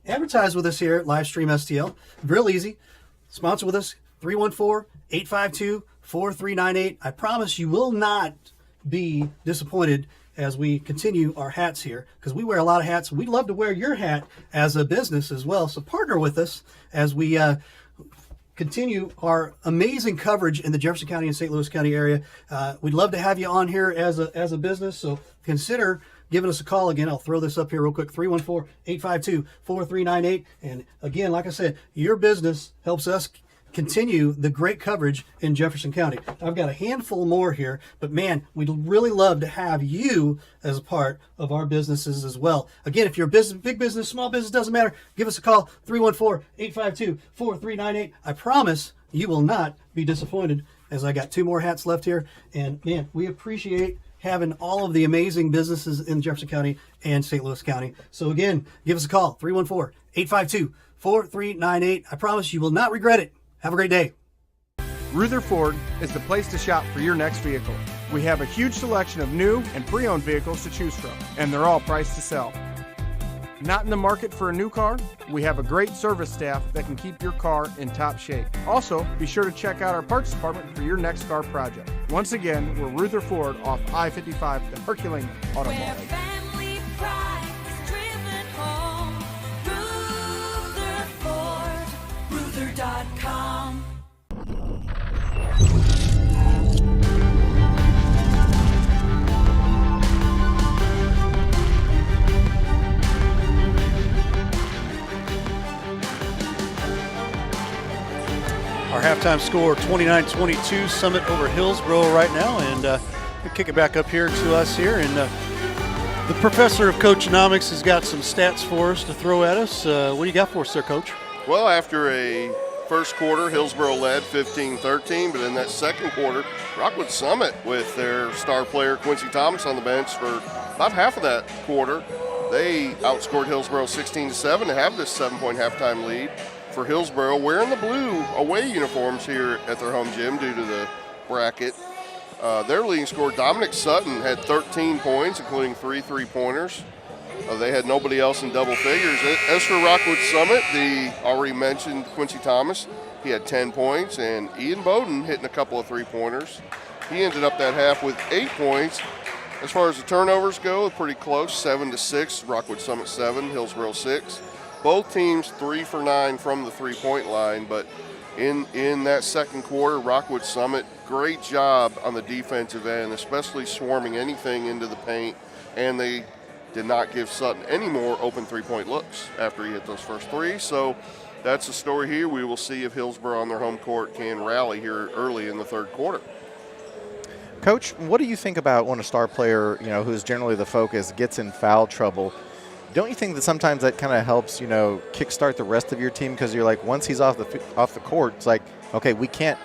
Advertise with us here at Livestream STL. Real easy. Sponsor with us, 314-852-4398. I promise you will not be disappointed as we continue our hats here, because we wear a lot of hats. We'd love to wear your hat as a business as well. So partner with us as we continue our amazing coverage in the Jefferson County and St. Louis County area. We'd love to have you on here as a business. So consider giving us a call. Again, I'll throw this up here real quick, 314-852-4398. And again, like I said, your business helps us continue the great coverage in Jefferson County. I've got a handful more here, but man, we'd really love to have you as a part of our businesses as well. Again, if you're a business, big business, small business, doesn't matter, give us a call, 314-852-4398. I promise you will not be disappointed, as I got 2 more hats left here. And man, we appreciate having all of the amazing businesses in Jefferson County and St. Louis County. So again, give us a call, 314-852-4398. I promise you will not regret it. Have a great day. Ruther Ford is the place to shop for your next vehicle. We have a huge selection of new and pre-owned vehicles to choose from, and they're all priced to sell. Not in the market for a new car? We have a great service staff that can keep your car in top shape. Also, be sure to check out our parts department for your next car project. Once again, we're Ruther Ford off I-55, the Herculean Auto Mall. Family pride is driven home. Rutherford, Ruther.com. Our halftime score, 29-22, Summit over Hillsboro right now, and we kick it back up here to us here, and the professor of Coachonomics has got some stats for us to throw at us. What do you got for us there, Coach? Well, after a first quarter, Hillsboro led 15-13, but in that second quarter, Rockwood Summit with their star player Quincy Thomas on the bench for about half of that quarter. They outscored Hillsboro 16-7 to have this 7-point halftime lead. For Hillsboro, wearing the blue away uniforms here at their home gym due to the bracket. Their leading scorer, Dominic Sutton, had 13 points, including 3 3-pointers. They had nobody else in double figures. As for Rockwood Summit, the already mentioned Quincy Thomas, he had 10 points, and Ian Bowden hitting a couple of 3-pointers. He ended up that half with 8 points. As far as the turnovers go, pretty close, 7-6. Rockwood Summit 7, Hillsboro 6. Both teams 3 for 9 from the 3-point line, but in that second quarter, Rockwood Summit, great job on the defensive end, especially swarming anything into the paint, and they did not give Sutton any more open 3-point looks after he hit those first 3. So that's the story here. We will see if Hillsboro on their home court can rally here early in the third quarter. Coach, what do you think about when a star player, who's generally the focus, gets in foul trouble? Don't you think that sometimes that kind of helps, kickstart the rest of your team? Because you're like, once he's off the court, it's like, okay, we can't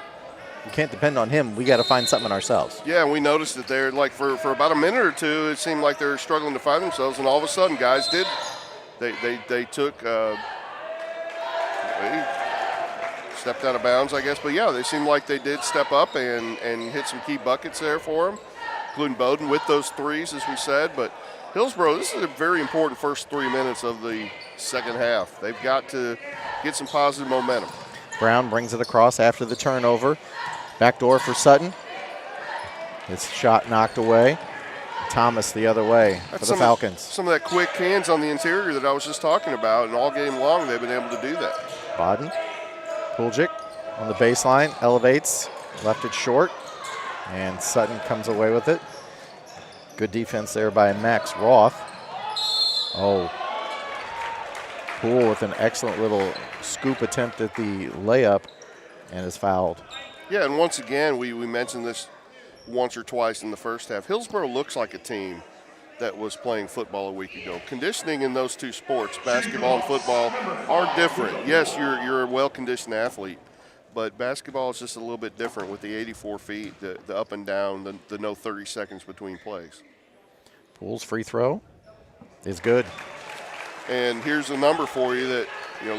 depend on him. We got to find something ourselves. Yeah, and we noticed that they're like for about a minute or two, it seemed like they were struggling to find themselves, and all of a sudden, guys did. They took. They stepped out of bounds, I guess, but yeah, they seemed like they did step up and hit some key buckets there for them, including Bowden with those 3s, as we said. But Hillsboro, this is a very important first 3 minutes of the second half. They've got to get some positive momentum. Brown brings it across after the turnover. Backdoor for Sutton. His shot knocked away. Thomas the other way for the Falcons. Some of that quick hands on the interior that I was just talking about, and all game long they've been able to do that. Bodden. Puljic on the baseline, elevates, left it short, and Sutton comes away with it. Good defense there by Max Roth. Oh. Poole with an excellent little scoop attempt at the layup and is fouled. Yeah, and once again, we mentioned this once or twice in the first half. Hillsboro looks like a team that was playing football a week ago. Conditioning in those two sports, basketball and football, are different. Yes, you're a well-conditioned athlete, but basketball is just a little bit different with the 84 feet, the up and down, the no 30 seconds between plays. Poole's free throw is good. And here's a number for you that,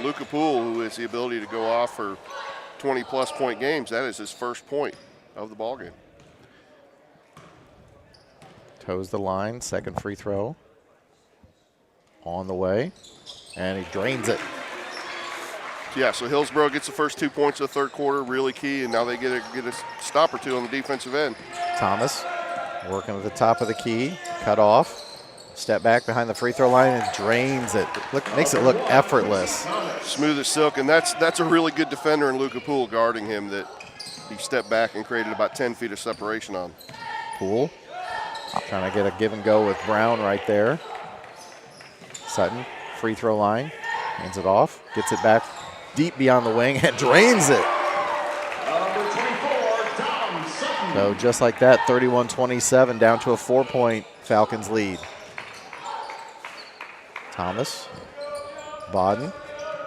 Luca Poole, who has the ability to go off for 20-plus point games, that is his first point of the ballgame. Toes the line, second free throw. On the way, and he drains it. Yeah, so Hillsboro gets the first 2 points of the third quarter, really key, and now they get a stop or two on the defensive end. Thomas working at the top of the key, cut off. Step back behind the free throw line and drains it. Makes it look effortless. Smooth as silk, and that's a really good defender in Luca Poole guarding him that he stepped back and created about 10 feet of separation on. Poole trying to get a give and go with Brown right there. Sutton, free throw line, hands it off, gets it back deep beyond the wing and drains it. So just like that, 31-27, down to a 4-point Falcons lead. Thomas, Bodden,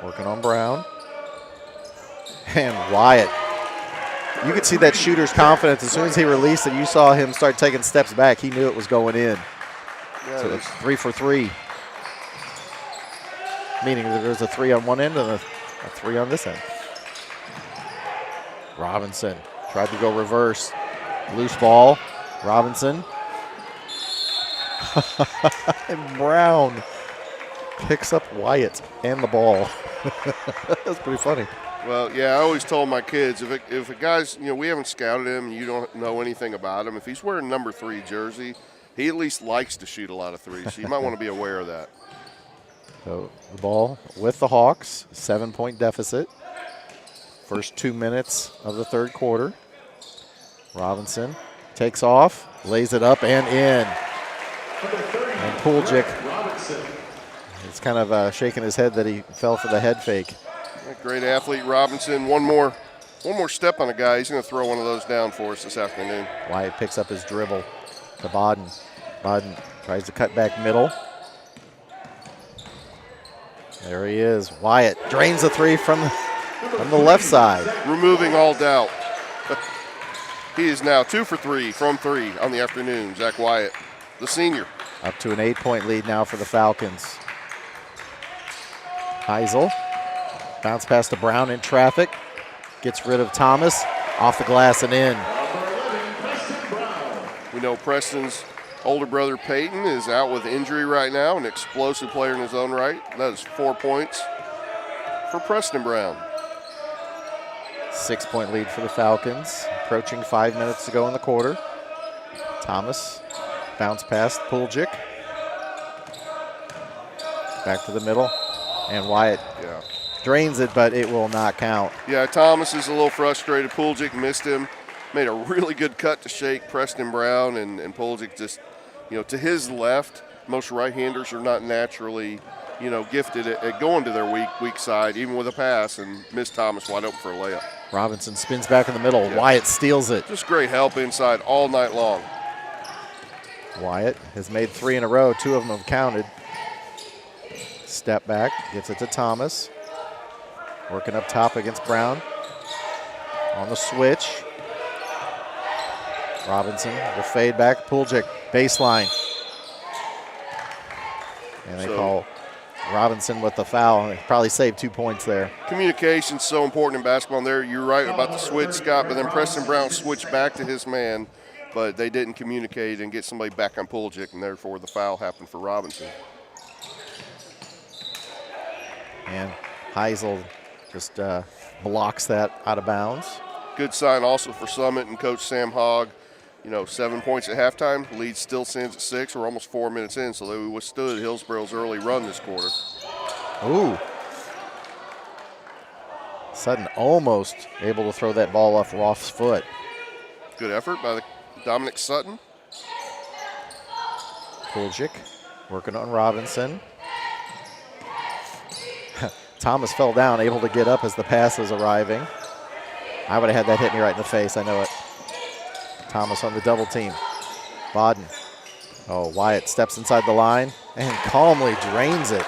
working on Brown, and Wyatt. You could see that shooter's confidence. As soon as he released it, you saw him start taking steps back. He knew it was going in. Yeah, so it's 3 for 3. Meaning that there's a 3 on one end and a 3 on this end. Robinson tried to go reverse. Loose ball. Robinson. And Brown picks up Wyatt and the ball. That's pretty funny. Well, yeah, I always told my kids, if a guy's, we haven't scouted him and you don't know anything about him, if he's wearing number 3 jersey, he at least likes to shoot a lot of threes. So you might want to be aware of that. So the ball with the Hawks, 7-point deficit. First 2 minutes of the third quarter. Robinson takes off, lays it up and in. And Puljic is kind of shaking his head that he fell for the head fake. Great athlete, Robinson. One more step on a guy. He's going to throw one of those down for us this afternoon. Wyatt picks up his dribble to Bodden. Bodden tries to cut back middle. There he is. Wyatt drains the 3 from the left side. Removing all doubt. He is now 2 for 3 from 3 on the afternoon. Zach Wyatt, the senior. Up to an 8-point lead now for the Falcons. Heisel. Bounce pass to Brown in traffic. Gets rid of Thomas. Off the glass and in. know Preston's older brother Peyton is out with injury right now, an explosive player in his own right. That is 4 points for Preston Brown. 6-point lead for the Falcons. Approaching 5 minutes to go in the quarter. Thomas bounce past Puljic. Back to the middle. And Wyatt drains it, but it will not count. Yeah, Thomas is a little frustrated. Puljic missed him. Made a really good cut to shake Preston Brown, and Puljic just, to his left. Most right-handers are not naturally, gifted at going to their weak side, even with a pass, and missed Thomas wide open for a layup. Robinson spins back in the middle. Yeah. Wyatt steals it. Just great help inside all night long. Wyatt has made 3 in a row. 2 of them have counted. Step back, gets it to Thomas. Working up top against Brown. On the switch. Robinson will fade back. Puljic, baseline. And they call Robinson with the foul. They probably saved 2 points there. Communication's so important in basketball. There, you're right about the switch, Scott, but then Preston Brown switched back to his man, but they didn't communicate and get somebody back on Puljic, and therefore the foul happened for Robinson. And Heisel just blocks that out of bounds. Good sign also for Summit and Coach Sam Hogg. 7 points at halftime. Lead still stands at 6. We're almost 4 minutes in, so they withstood Hillsboro's early run this quarter. Ooh. Sutton almost able to throw that ball off Roth's foot. Good effort by Dominic Sutton. Puljic working on Robinson. Thomas fell down, able to get up as the pass is arriving. I would have had that hit me right in the face, I know it. Thomas on the double team. Bodden. Oh, Wyatt steps inside the line and calmly drains it.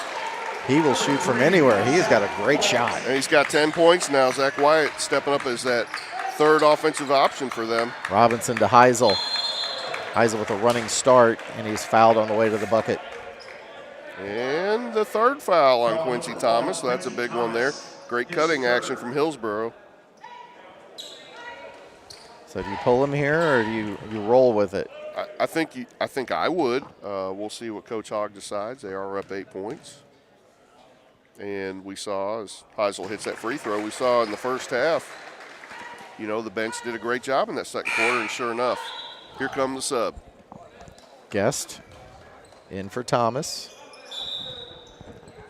He will shoot from anywhere. He's got a great shot. And he's got 10 points now. Zach Wyatt stepping up as that third offensive option for them. Robinson to Heisel. Heisel with a running start, and he's fouled on the way to the bucket. And the third foul on Quincy Thomas. So that's a big one there. Great cutting action from Hillsboro. So do you pull him here, or do you roll with it? I think I would. We'll see what Coach Hogg decides. They are up 8 points. And we saw, as Heisel hits that free throw, we saw in the first half, the bench did a great job in that second quarter, and sure enough, here comes the sub. Guest in for Thomas.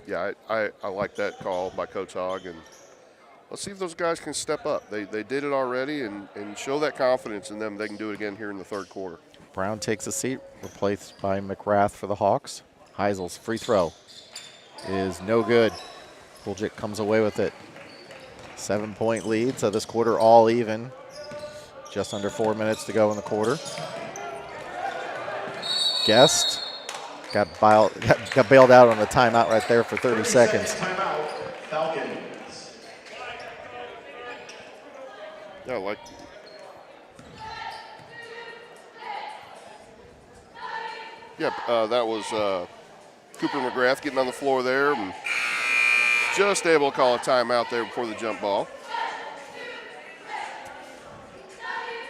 Yeah, I like that call by Coach Hogg, and let's see if those guys can step up. They did it already, and show that confidence in them. They can do it again here in the third quarter. Brown takes a seat, replaced by McGrath for the Hawks. Heisel's free throw is no good. Puljic comes away with it. 7-point lead, so this quarter all even. Just under 4 minutes to go in the quarter. Guest got bailed out on the timeout right there for 30 seconds. Yeah, like. That was Cooper McGrath getting on the floor there and just able to call a timeout there before the jump ball.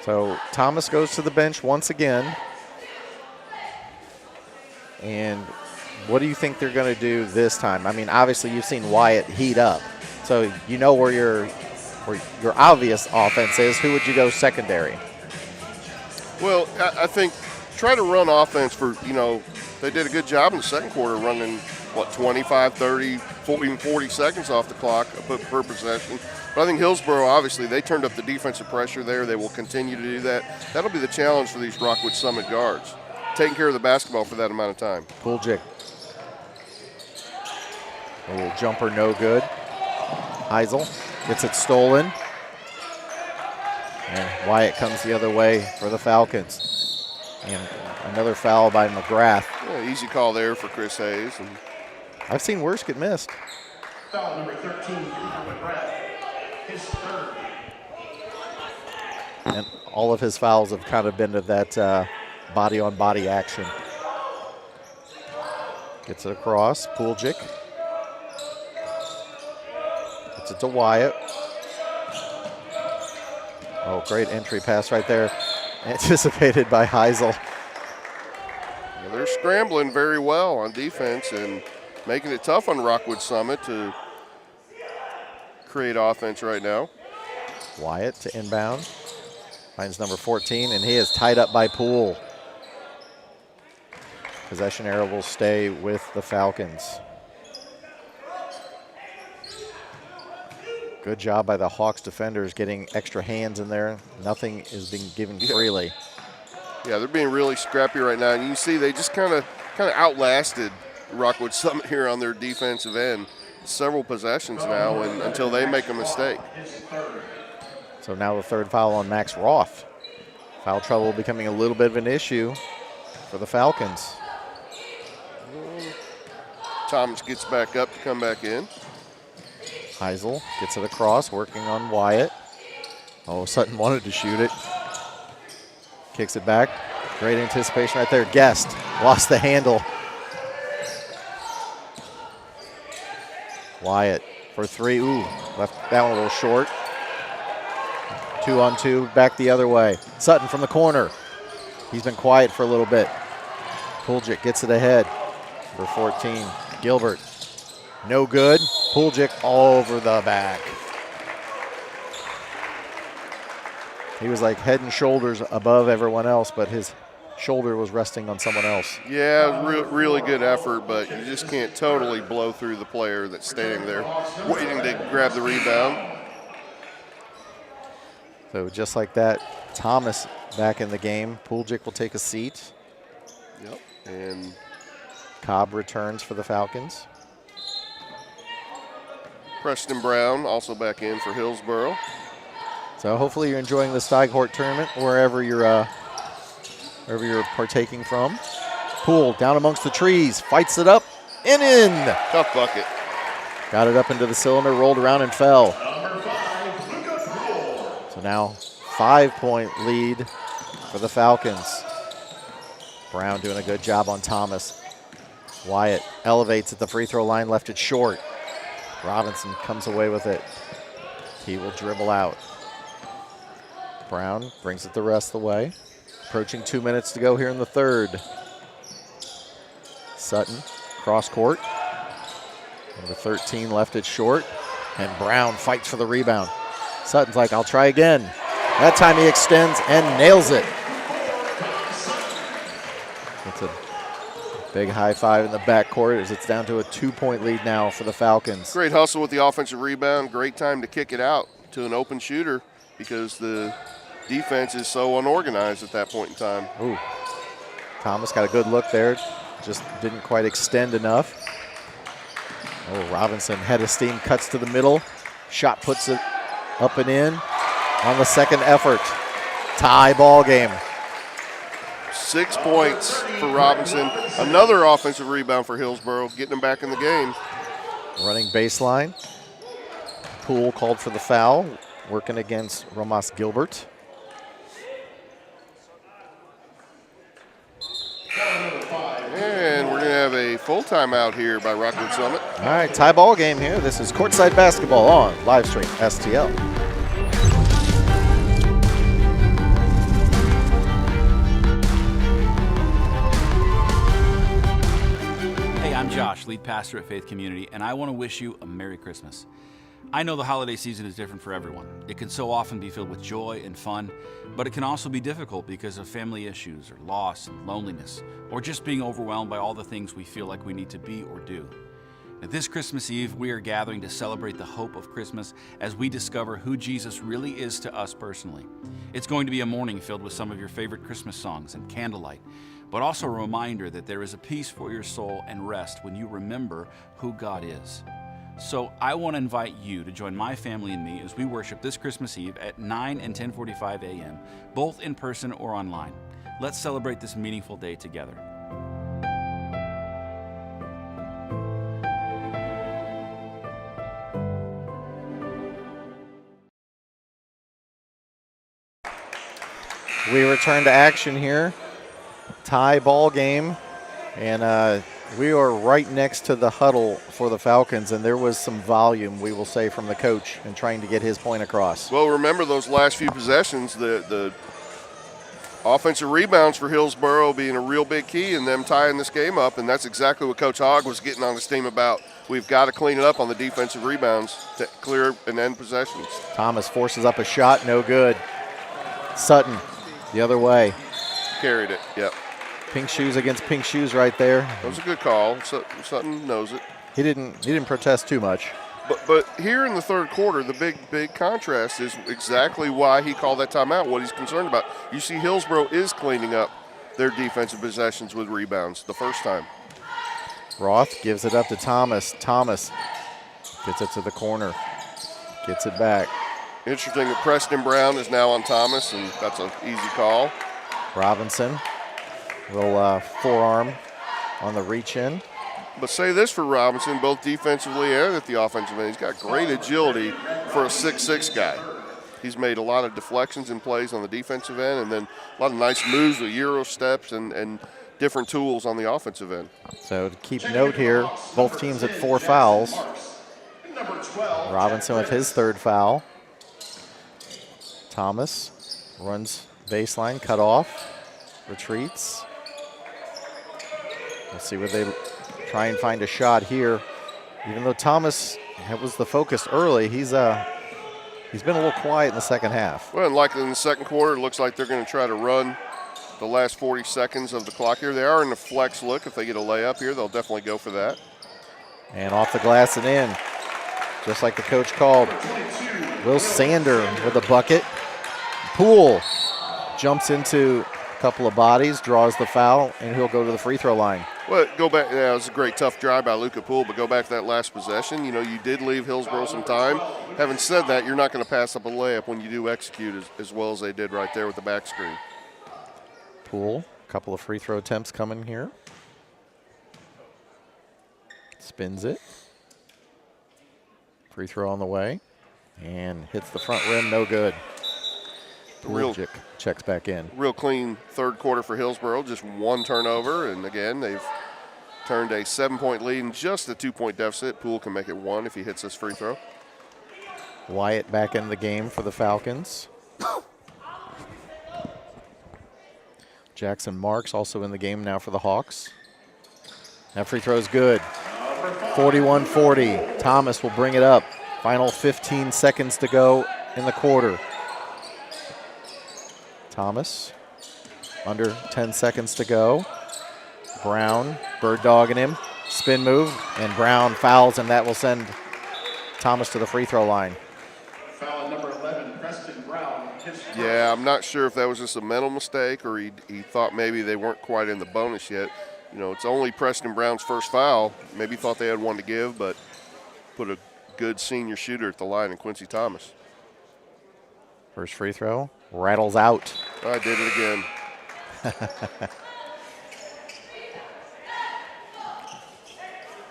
So Thomas goes to the bench once again. And what do you think they're going to do this time? I mean, obviously you've seen Wyatt heat up, so you know where your obvious offense is. Who would you go secondary? Well, I think try to run offense for, they did a good job in the second quarter running, 25, 30, even 40 seconds off the clock per possession. But I think Hillsboro, obviously, they turned up the defensive pressure there. They will continue to do that. That'll be the challenge for these Rockwood Summit guards, taking care of the basketball for that amount of time. Puljic. A little jumper, no good. Heisel gets it stolen. And Wyatt comes the other way for the Falcons. And another foul by McGrath. Yeah, easy call there for Chris Hayes. And I've seen worse get missed. Foul number 13 for McGrath. His third. And all of his fouls have kind of been to that body-on-body action. Gets it across. Puljic. Gets it to Wyatt. Oh, great entry pass right there. anticipated by Heisel. Well, they're scrambling very well on defense and making it tough on Rockwood Summit to create offense right now. Wyatt to inbound. Finds number 14, and he is tied up by Poole. Possession arrow will stay with the Falcons. Good job by the Hawks defenders getting extra hands in there. Nothing is being given freely. Yeah, they're being really scrappy right now. And you can see they just kind of outlasted Rockwood Summit here on their defensive end. Several possessions now until they make a mistake. So now the third foul on Max Roth. Foul trouble becoming a little bit of an issue for the Falcons. Thomas gets back up to come back in. Heisel gets it across, working on Wyatt. Oh, Sutton wanted to shoot it. Kicks it back. Great anticipation right there. Guest lost the handle. Wyatt for three. Ooh, left that one a little short. 2-on-2, back the other way. Sutton from the corner. He's been quiet for a little bit. Puljic gets it ahead. Number 14, Gilbert. No good. Puljic over the back. He was like head and shoulders above everyone else, but his shoulder was resting on someone else. Yeah, really good effort, but you just can't totally blow through the player that's standing there waiting to grab the rebound. So just like that, Thomas back in the game. Puljic will take a seat. Yep. And Cobb returns for the Falcons. Preston Brown also back in for Hillsboro. So hopefully you're enjoying the Steighort tournament wherever you're partaking from. Poole down amongst the trees, fights it up and in. Tough bucket. Got it up into the cylinder, rolled around and fell. So now 5-point lead for the Falcons. Brown doing a good job on Thomas. Wyatt elevates at the free throw line, left it short. Robinson comes away with it. He will dribble out. Brown brings it the rest of the way. Approaching 2 minutes to go here in the third. Sutton, cross court. Number 13 left it short, and Brown fights for the rebound. Sutton's like, I'll try again. That time he extends and nails it. It's a big high five in the backcourt as it's down to a 2-point lead now for the Falcons. Great hustle with the offensive rebound. Great time to kick it out to an open shooter because the defense is so unorganized at that point in time. Ooh. Thomas got a good look there. Just didn't quite extend enough. Oh, Robinson, head of steam, cuts to the middle. Shot puts it up and in on the second effort. Tie ball game. 6 points for Robinson. Another offensive rebound for Hillsboro, getting him back in the game. Running baseline. Poole called for the foul, working against Romas Gilbert. And we're going to have a full timeout here by Rockwood Summit. All right, tie ball game here. This is Courtside Basketball on Livestream STL. Hey, I'm Josh, lead pastor at Faith Community, and I want to wish you a Merry Christmas. I know the holiday season is different for everyone. It can so often be filled with joy and fun, but it can also be difficult because of family issues or loss and loneliness, or just being overwhelmed by all the things we feel like we need to be or do. Now, this Christmas Eve, we are gathering to celebrate the hope of Christmas as we discover who Jesus really is to us personally. It's going to be a morning filled with some of your favorite Christmas songs and candlelight, but also a reminder that there is a peace for your soul and rest when you remember who God is. So I want to invite you to join my family and me as we worship this Christmas Eve at 9 and 10:45 a.m., both in person or online. Let's celebrate this meaningful day together. We return to action here. Tie ball game. And we are right next to the huddle for the Falcons, and there was some volume, we will say, from the coach in trying to get his point across. Well, remember those last few possessions, the Offensive rebounds for Hillsboro being a real big key in them tying this game up, and that's exactly what Coach Hogg was getting on his team about. We've got to clean it up on the defensive rebounds to clear and end possessions. Thomas forces up a shot, no good. Sutton the other way. Carried it, yep. Pink shoes against pink shoes right there. That was a good call. Sutton knows it. He didn't protest too much. But here in the third quarter, the big contrast is exactly why he called that timeout, what he's concerned about. You see Hillsboro is cleaning up their defensive possessions with rebounds the first time. Roth gives it up to Thomas. Thomas gets it to the corner, gets it back. Interesting that Preston Brown is now on Thomas, and that's an easy call. Robinson will forearm on the reach in. But say this for Robinson, both defensively and at the offensive end, he's got great agility for a 6'6" guy. He's made a lot of deflections and plays on the defensive end, and then a lot of nice moves with Euro steps and different tools on the offensive end. So to keep note here, both teams at 4 fouls. Robinson with his 3rd foul. Thomas runs baseline, cut off, retreats. We'll see where they try and find a shot here. Even though Thomas was the focus early, he's been a little quiet in the second half. Well, and like in the second quarter, it looks like they're going to try to run the last 40 seconds of the clock here. They are in the flex look. If they get a layup here, they'll definitely go for that. And off the glass and in, just like the coach called. Will Sander with a bucket. Poole jumps into a couple of bodies, draws the foul, and he'll go to the free throw line. Well, go back. Yeah, it was a great tough drive by Luka Poole, but go back to that last possession. You know, you did leave Hillsboro some time. Having said that, you're not going to pass up a layup when you do execute as well as they did right there with the back screen. Poole, a couple of free throw attempts coming here. Spins it. Free throw on the way. And hits the front rim, no good. Poole checks back in. Real clean third quarter for Hillsboro, just 1 turnover. And again, they've turned a 7-point lead in just a 2-point deficit. Poole can make it 1 if he hits this free throw. Wyatt back in the game for the Falcons. Jackson Marks also in the game now for the Hawks. That free throw is good. 41-40. Thomas will bring it up. Final 15 seconds to go in the quarter. Thomas, under 10 seconds to go. Brown, bird dogging him. Spin move, and Brown fouls, and that will send Thomas to the free throw line. Foul number 11, Preston Brown. Yeah, I'm not sure if that was just a mental mistake or he thought maybe they weren't quite in the bonus yet. You know, it's only Preston Brown's first foul. Maybe thought they had one to give, but put a good senior shooter at the line in Quincy Thomas. First free throw, rattles out. I did it again.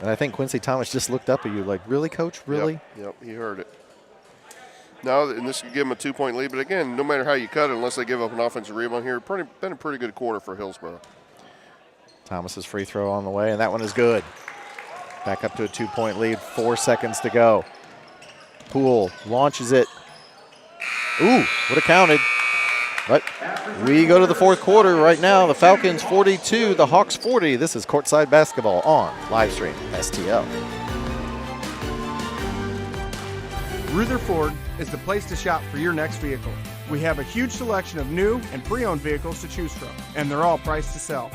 And I think Quincy Thomas just looked up at you like, really, Coach, really? Yep, he heard it. Now, and this could give him a 2-point lead, but again, no matter how you cut it, unless they give up an offensive rebound here, been a pretty good quarter for Hillsboro. Thomas's free throw on the way, and that one is good. Back up to a 2-point lead, 4 seconds to go. Poole launches it. Ooh, would have counted. But we go to the fourth quarter right now. The Falcons 42, the Hawks 40. This is Courtside Basketball on Livestream STL. Ruther Ford is the place to shop for your next vehicle. We have a huge selection of new and pre-owned vehicles to choose from, and they're all priced to sell.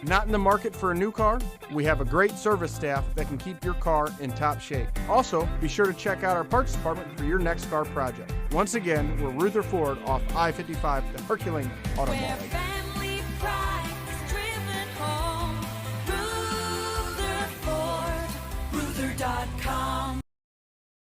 Not in the market for a new car? We have a great service staff that can keep your car in top shape. Also, be sure to check out our parts department for your next car project. Once again, we're Ruther Ford off I-55, the Herculean Auto Mall. Family pride is driven home. Rutherford.com.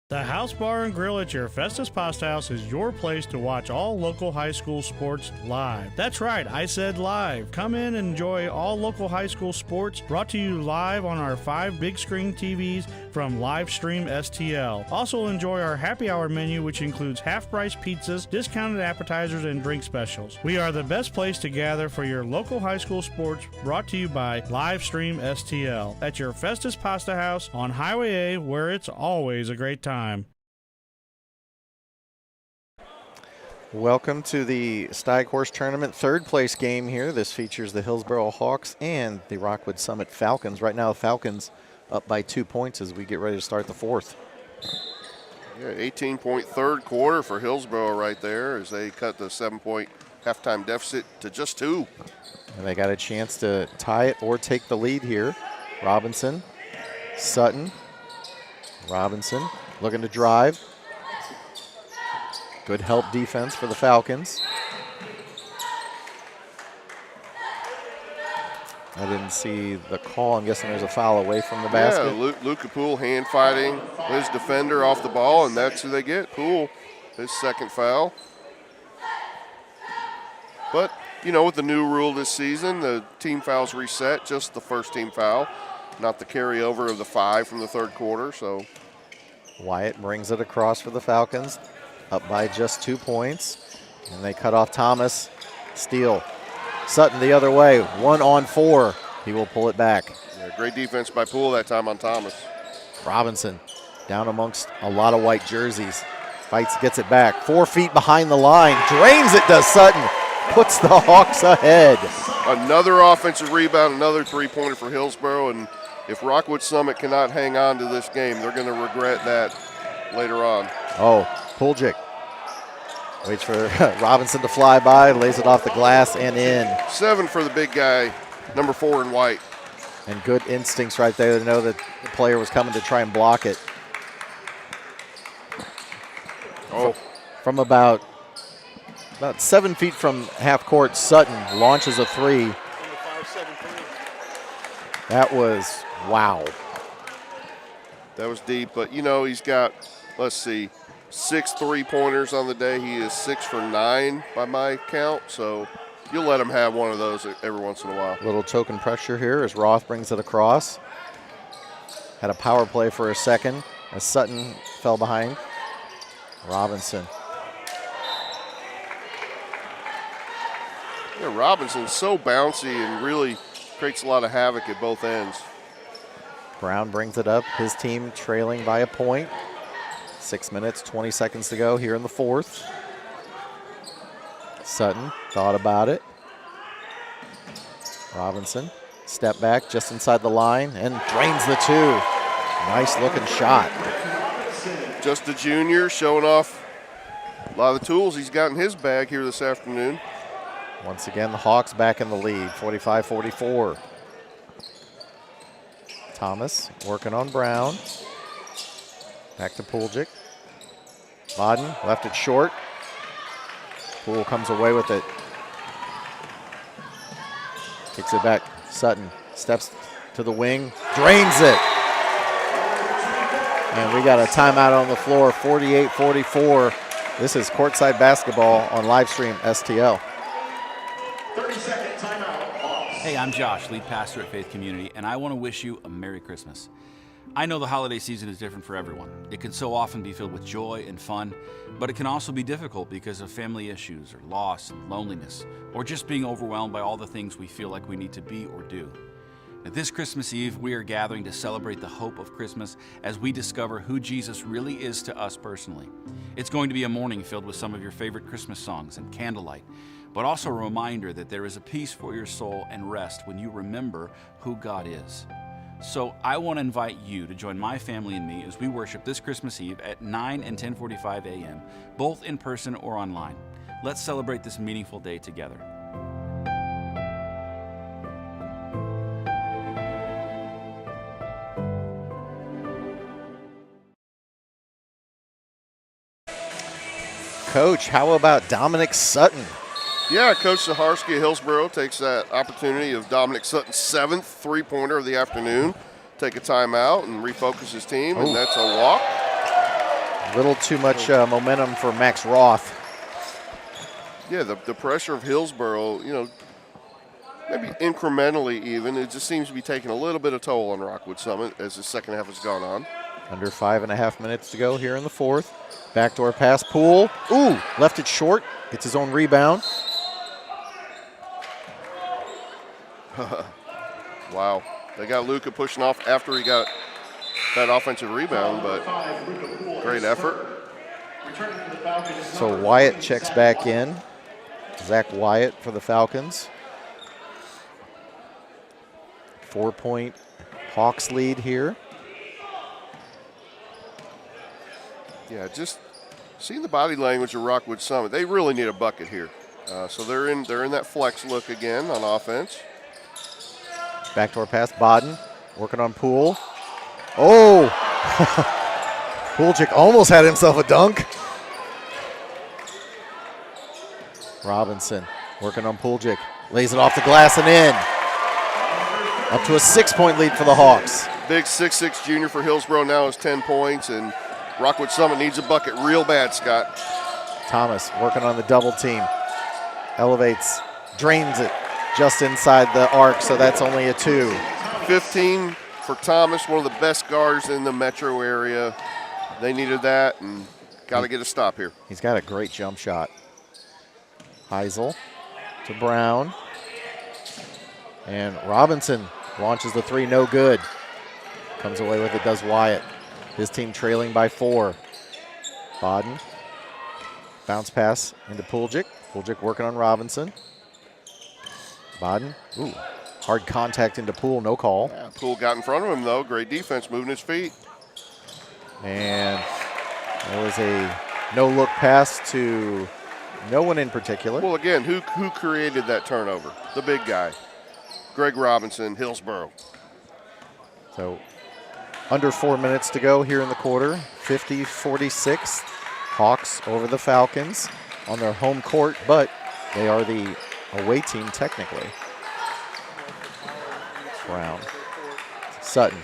The House Bar and Grill at your Festus Pasta House is your place to watch all local high school sports live. That's right, I said live. Come in and enjoy all local high school sports brought to you live on our 5 big screen TVs from Livestream STL. Also enjoy our happy hour menu, which includes half-price pizzas, discounted appetizers, and drink specials. We are the best place to gather for your local high school sports brought to you by Livestream STL at your Festus Pasta House on Highway A, where it's always a great time. Welcome to the STEIGHORST Tournament third place game here. This features the Hillsboro Hawks and the Rockwood Summit Falcons. Right now, the Falcons up by 2 points as we get ready to start the fourth. Yeah, 18-point third quarter for Hillsboro right there as they cut the 7-point halftime deficit to just 2. And they got a chance to tie it or take the lead here. Robinson, Sutton, Robinson looking to drive. Good help defense for the Falcons. I didn't see the call. I'm guessing there's a foul away from the basket. Yeah, Luca Poole hand fighting his defender off the ball, and that's who they get. Poole, his second foul. But, you know, with the new rule this season, the team fouls reset, just the first team foul, not the carryover of the 5 from the third quarter. So Wyatt brings it across for the Falcons, up by just 2 points. And they cut off Thomas. Steele. Sutton the other way, 1-on-4. He will pull it back. yeah, great defense by Poole that time on Thomas. Robinson down amongst a lot of white jerseys. Fights, gets it back. 4 feet behind the line. Drains it, does Sutton. Puts the Hawks ahead. Another offensive rebound, another three-pointer for Hillsboro. And if Rockwood Summit cannot hang on to this game, they're going to regret that later on. Oh, Puljic waits for Robinson to fly by, lays it off the glass and in. 7 for the big guy, number 4 in white. And good instincts right there to know that the player was coming to try and block it. Oh. From about 7 feet from half court, Sutton launches a 3. That was, wow. That was deep, but you know, he's got, let's see, 6 3-pointers on the day. He is 6 for 9 by my count, so you'll let him have one of those every once in a while. Little token pressure here as Roth brings it across. Had a power play for a second as Sutton fell behind. Robinson. Yeah, Robinson's so bouncy and really creates a lot of havoc at both ends. Brown brings it up, his team trailing by a point. 6 minutes, 20 seconds to go here in the fourth. Sutton thought about it. Robinson, step back just inside the line and drains the 2. Nice looking shot. Just a junior showing off a lot of the tools he's got in his bag here this afternoon. Once again, the Hawks back in the lead, 45-44. Thomas working on Brown. Back to Puljic. Bodden left it short. Poole comes away with it. Kicks it back. Sutton steps to the wing, drains it. And we got a timeout on the floor, 48-44. This is Courtside Basketball on Livestream STL. 30-second timeout. Hey, I'm Josh, lead pastor at Faith Community, and I want to wish you a Merry Christmas. I know the holiday season is different for everyone. It can so often be filled with joy and fun, but it can also be difficult because of family issues or loss and loneliness, or just being overwhelmed by all the things we feel like we need to be or do. Now, this Christmas Eve, we are gathering to celebrate the hope of Christmas as we discover who Jesus really is to us personally. It's going to be a morning filled with some of your favorite Christmas songs and candlelight, but also a reminder that there is a peace for your soul and rest when you remember who God is. So I want to invite you to join my family and me as we worship this Christmas Eve at 9 and 10:45 a.m., both in person or online. Let's celebrate this meaningful day together. Coach, how about Dominic Sutton? Yeah, Coach Zaharski of Hillsboro takes that opportunity of Dominic Sutton's 7th three-pointer of the afternoon, take a timeout and refocus his team, and that's a walk. A little too much momentum for Max Roth. Yeah, the pressure of Hillsboro, you know, maybe incrementally even, it just seems to be taking a little bit of toll on Rockwood Summit as the second half has gone on. Under 5.5 minutes to go here in the fourth. Backdoor pass, Poole. Ooh, left it short, gets his own rebound. Wow. They got Luca pushing off after he got that offensive rebound, but great effort. Returning for the Falcons. So Wyatt checks back in. Zach Wyatt for the Falcons. 4-point Hawks lead here. Yeah, just seeing the body language of Rockwood Summit. They really need a bucket here. So they're in that flex look again on offense. Backdoor pass, Bodden working on Poole. Oh! Poolchick almost had himself a dunk. Robinson working on Poolchick. Lays it off the glass and in. Up to a 6-point lead for the Hawks. Big 6'6" junior for Hillsboro now has 10 points, and Rockwood Summit needs a bucket real bad, Scott. Thomas working on the double team. Elevates, drains it just inside the arc, so that's only a 2. 15 for Thomas, one of the best guards in the metro area. They needed that, and got to get a stop here. He's got a great jump shot. Heisel to Brown. And Robinson launches the 3, no good. Comes away with it, does Wyatt. His team trailing by 4. Bodden. Bounce pass into Pooljic. Pooljic working on Robinson. Bodden. Ooh, hard contact into Poole, no call. Yeah, Poole got in front of him, though. Great defense, moving his feet. And there was a no-look pass to no one in particular. Well, again, who created that turnover? The big guy. Greg Robinson, Hillsboro. So under 4 minutes to go here in the quarter. 50-46. Hawks over the Falcons on their home court, but they are the away team technically. Brown. Sutton.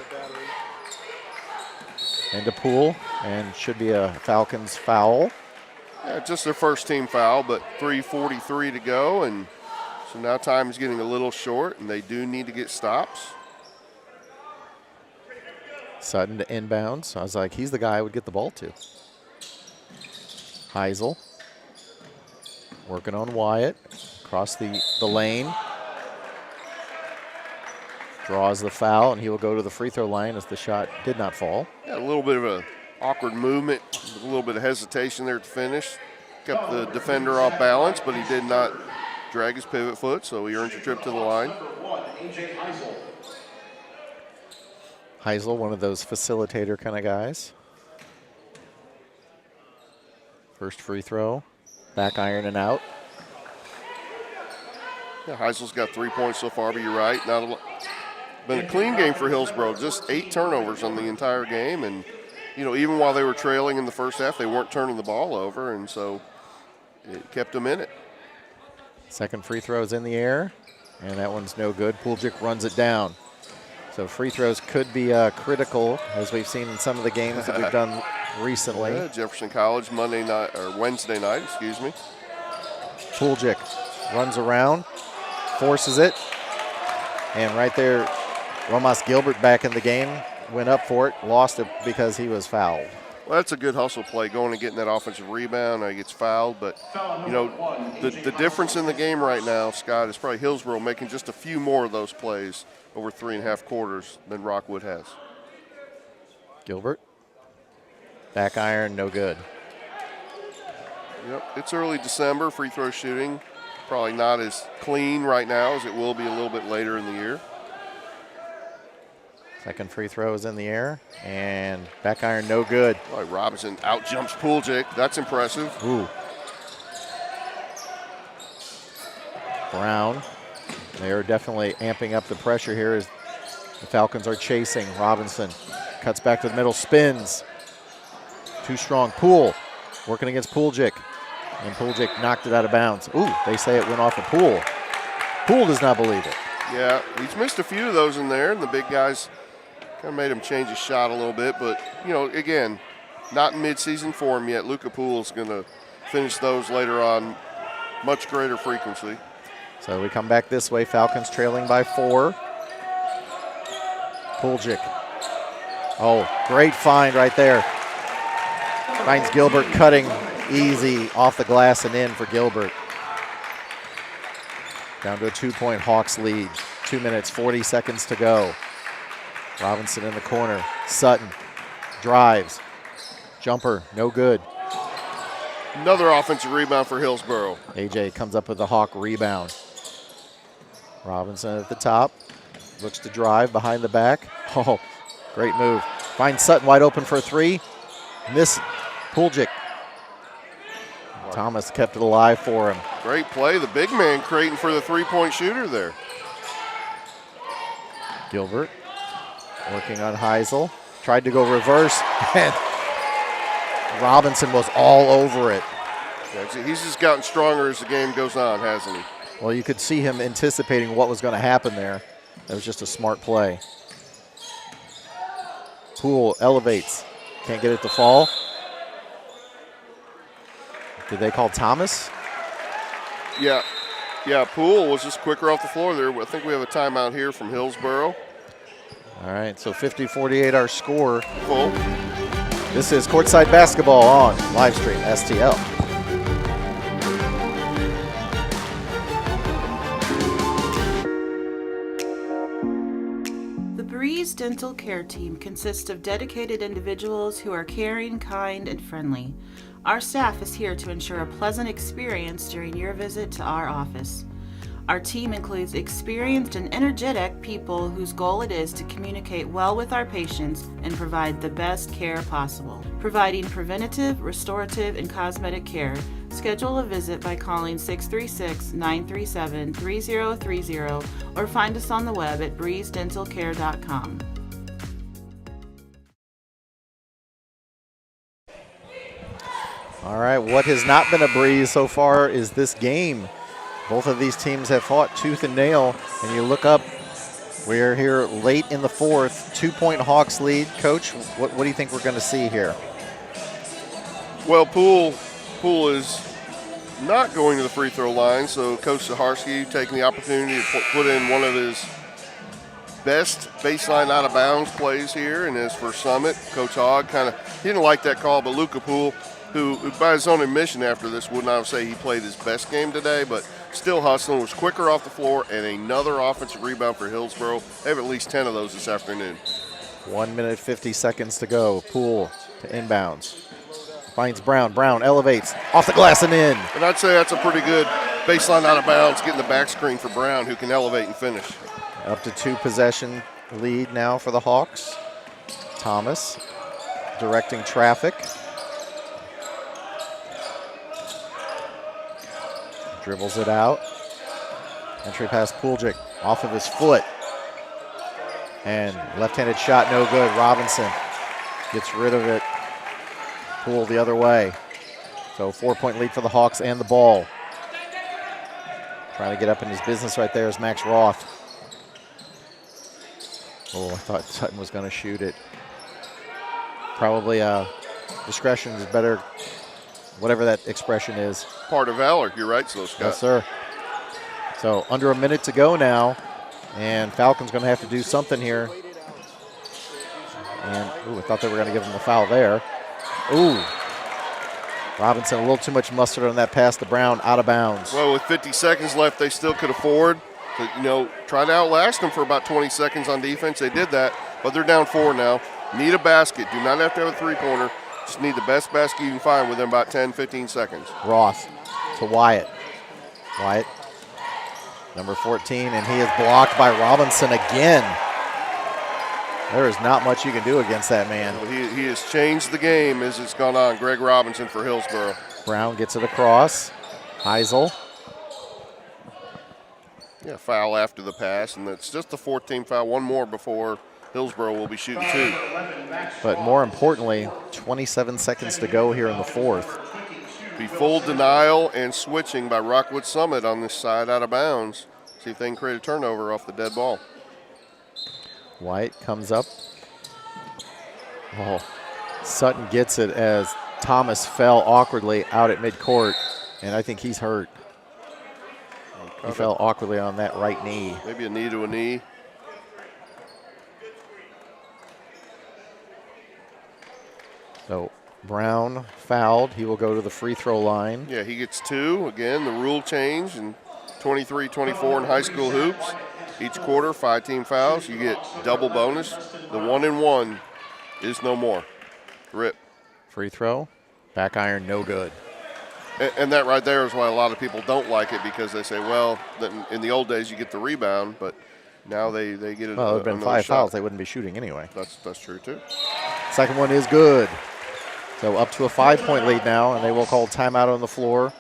Into Poole, and should be a Falcons foul. Yeah, just their first team foul, but 3:43 to go, and so now time is getting a little short, and they do need to get stops. Sutton to inbounds. I was like, he's the guy I would get the ball to. Heisel working on Wyatt across the lane. Draws the foul, and he will go to the free throw line as the shot did not fall. Yeah, a little bit of an awkward movement, a little bit of hesitation there to finish. Kept the defender off balance, but he did not drag his pivot foot, so he earns a trip to the line. Heisel, one of those facilitator kind of guys. First free throw, back iron and out. Yeah, Heisel's got 3 points so far, but you're right. Been a clean game for Hillsboro, just 8 turnovers on the entire game, and even while they were trailing in the first half, they weren't turning the ball over, and so it kept them in it. Second free throw is in the air, and that one's no good. Pooljic runs it down. So free throws could be critical, as we've seen in some of the games that we've done recently. Yeah, Jefferson College Wednesday night, excuse me. Pooljic runs around, forces it, and right there, Romas Gilbert back in the game, went up for it, lost it because he was fouled. Well, that's a good hustle play, going and getting that offensive rebound. Now he gets fouled, but the difference in the game right now, Scott, is probably Hillsboro making just a few more of those plays over 3.5 quarters than Rockwood has. Gilbert, back iron, no good. Yep, it's early December, free throw shooting. Probably not as clean right now as it will be a little bit later in the year. Second free throw is in the air, and back iron, no good. All right, Robinson out jumps Pooljic. That's impressive. Ooh. Brown. They are definitely amping up the pressure here as the Falcons are chasing. Robinson cuts back to the middle, spins. Too strong. Poole working against Pooljic, and Pooljic knocked it out of bounds. Ooh, they say it went off of Poole. Poole does not believe it. Yeah, he's missed a few of those in there, and the big guys kind of made him change his shot a little bit. But, again, not in midseason form yet. Luka Poole's going to finish those later on, much greater frequency. So we come back this way. Falcons trailing by 4. Pooljic. Oh, great find right there. Finds Gilbert cutting easy off the glass and in for Gilbert. Down to a 2-point Hawks lead. 2 minutes, 40 seconds to go. Robinson in the corner. Sutton drives. Jumper, no good. Another offensive rebound for Hillsboro. AJ comes up with a Hawk rebound. Robinson at the top. Looks to drive behind the back. Oh, great move. Finds Sutton wide open for a three. Miss Puljic. Thomas kept it alive for him. Great play. The big man creating for the three-point shooter there. Gilbert working on Heisel. Tried to go reverse, and Robinson was all over it. He's just gotten stronger as the game goes on, hasn't he? Well, you could see him anticipating what was going to happen there. That was just a smart play. Poole elevates. Can't get it to fall. Did they call Thomas? Yeah, Poole was just quicker off the floor there. I think we have a timeout here from Hillsboro. All right, so 50-48 our score. Full. This is Courtside Basketball on Livestream STL. The Breeze Dental Care Team consists of dedicated individuals who are caring, kind, and friendly. Our staff is here to ensure a pleasant experience during your visit to our office. Our team includes experienced and energetic people whose goal it is to communicate well with our patients and provide the best care possible. Providing preventative, restorative, and cosmetic care. Schedule a visit by calling 636-937-3030 or find us on the web at breezedentalcare.com. All right, what has not been a breeze so far is this game. Both of these teams have fought tooth and nail, and you look up, we're here late in the fourth, 2-point Hawks lead. Coach, what do you think we're going to see here? Well, Poole is not going to the free throw line, so Coach Zaharsky taking the opportunity to put in one of his best baseline out of bounds plays here. And as for Summit, Coach Hogg he didn't like that call, but Luka Poole, who by his own admission after this would not say he played his best game today, but still hustling, was quicker off the floor, and another offensive rebound for Hillsboro. They have at least 10 of those this afternoon. 1 minute, 50 seconds to go. Poole to inbounds. Finds Brown. Brown elevates off the glass and in. And I'd say that's a pretty good baseline out of bounds, getting the back screen for Brown, who can elevate and finish. Up to 2 possession lead now for the Hawks. Thomas directing traffic. Dribbles it out. Entry pass Puljic off of his foot. And left-handed shot no good. Robinson gets rid of it. Poole the other way. So 4-point lead for the Hawks and the ball. Trying to get up in his business right there is Max Roth. Oh, I thought Sutton was going to shoot it. Probably discretion is better, whatever that expression is. Part of valor, you're right, so Scott. Yes, sir. So under a minute to go now, and Falcons going to have to do something here. And, I thought they were going to give him a foul there. Robinson, a little too much mustard on that pass to Brown, out of bounds. Well, with 50 seconds left, they still could afford to, try to outlast them for about 20 seconds on defense. They did that, but they're down 4 now. Need a basket. Do not have to have a three-pointer. Just need the best basket you can find within about 10, 15 seconds. Roth to Wyatt. Wyatt, number 14, and he is blocked by Robinson again. There is not much you can do against that man. Well, he has changed the game as it's gone on. Greg Robinson for Hillsboro. Brown gets it across. Heisel. Yeah, foul after the pass, and that's just the 14th foul. One more before Hillsboro will be shooting 2. But more importantly, 27 seconds to go here in the fourth. Be full denial and switching by Rockwood Summit on this side out of bounds. See if they can create a turnover off the dead ball. White comes up. Oh, Sutton gets it as Thomas fell awkwardly out at midcourt, and I think he's hurt. He fell awkwardly on that right knee. Maybe a knee to a knee. So Brown fouled. He will go to the free throw line. Yeah, he gets 2. Again, the rule change in 23-24 in high school hoops. Each quarter, 5 team fouls. You get double bonus. The 1-and-1 is no more. Rip. Free throw. Back iron, no good. And that right there is why a lot of people don't like it, because they say, well, in the old days you get the rebound, but now they get it. Well, it would have been 5 fouls. They wouldn't be shooting anyway. That's true, too. Second one is good. So up to a 5-point lead now, and they will call timeout on the floor.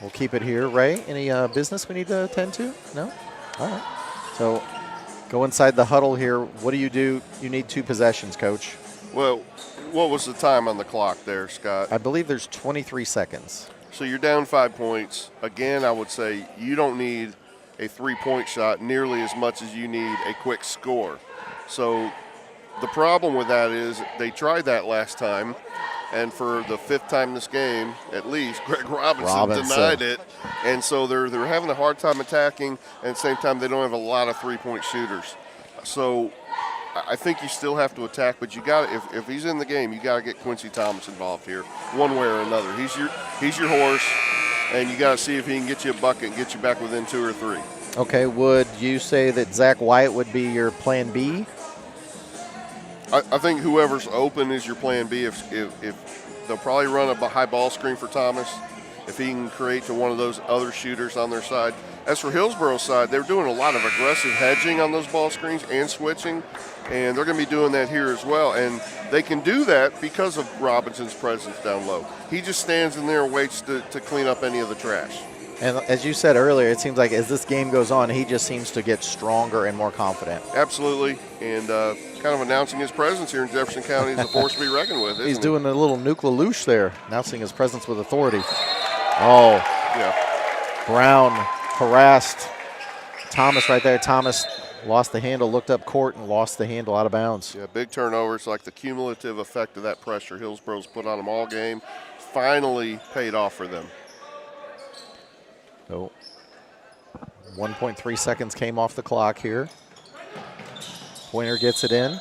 We'll keep it here. Ray, any business we need to attend to? No? All right. So go inside the huddle here. What do? You need 2 possessions, Coach. Well, what was the time on the clock there, Scott? I believe there's 23 seconds. So you're down 5 points. Again, I would say you don't need a 3-point shot nearly as much as you need a quick score. So the problem with that is they tried that last time, and for the 5th time this game, at least, Greg Robinson denied it. And so they're having a hard time attacking, and at the same time they don't have a lot of 3-point shooters. So I think you still have to attack, but you got if he's in the game, you got to get Quincy Thomas involved here, one way or another. He's your horse, and you got to see if he can get you a bucket and get you back within 2 or 3. Okay, would you say that Zach Wyatt would be your plan B? I think whoever's open is your plan B. If they'll probably run a high ball screen for Thomas, if he can create to one of those other shooters on their side. As for Hillsboro's side, they're doing a lot of aggressive hedging on those ball screens and switching, and they're going to be doing that here as well. And they can do that because of Robinson's presence down low. He just stands in there and waits to clean up any of the trash. And as you said earlier, it seems like as this game goes on, he just seems to get stronger and more confident. Absolutely, and kind of announcing his presence here in Jefferson County is a force to be reckoned with, isn't He's doing a little Nuke LaLoosh there, announcing his presence with authority. Oh, yeah. Brown harassed Thomas right there. Thomas lost the handle, looked up court, and lost the handle out of bounds. Yeah, big turnovers, like the cumulative effect of that pressure Hillsboro's put on them all game finally paid off for them. So 1.3 seconds came off the clock here. Pointer gets it in.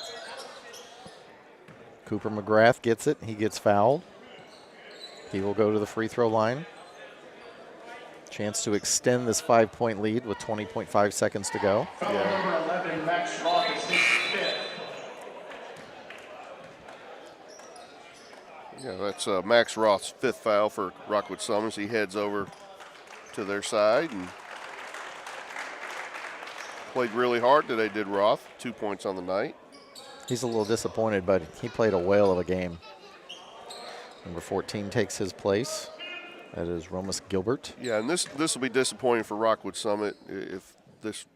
Cooper McGrath gets it. He gets fouled. He will go to the free throw line. Chance to extend this 5-point lead with 20.5 seconds to go. Number 11, Max Roth is his 5th. Yeah, that's Max Roth's 5th foul for Rockwood Summers. He heads over to their side and played really hard today, did Roth. 2 points on the night. He's a little disappointed, but he played a whale of a game. Number 14 takes his place. That is Romus Gilbert. Yeah, and this will be disappointing for Rockwood Summit if this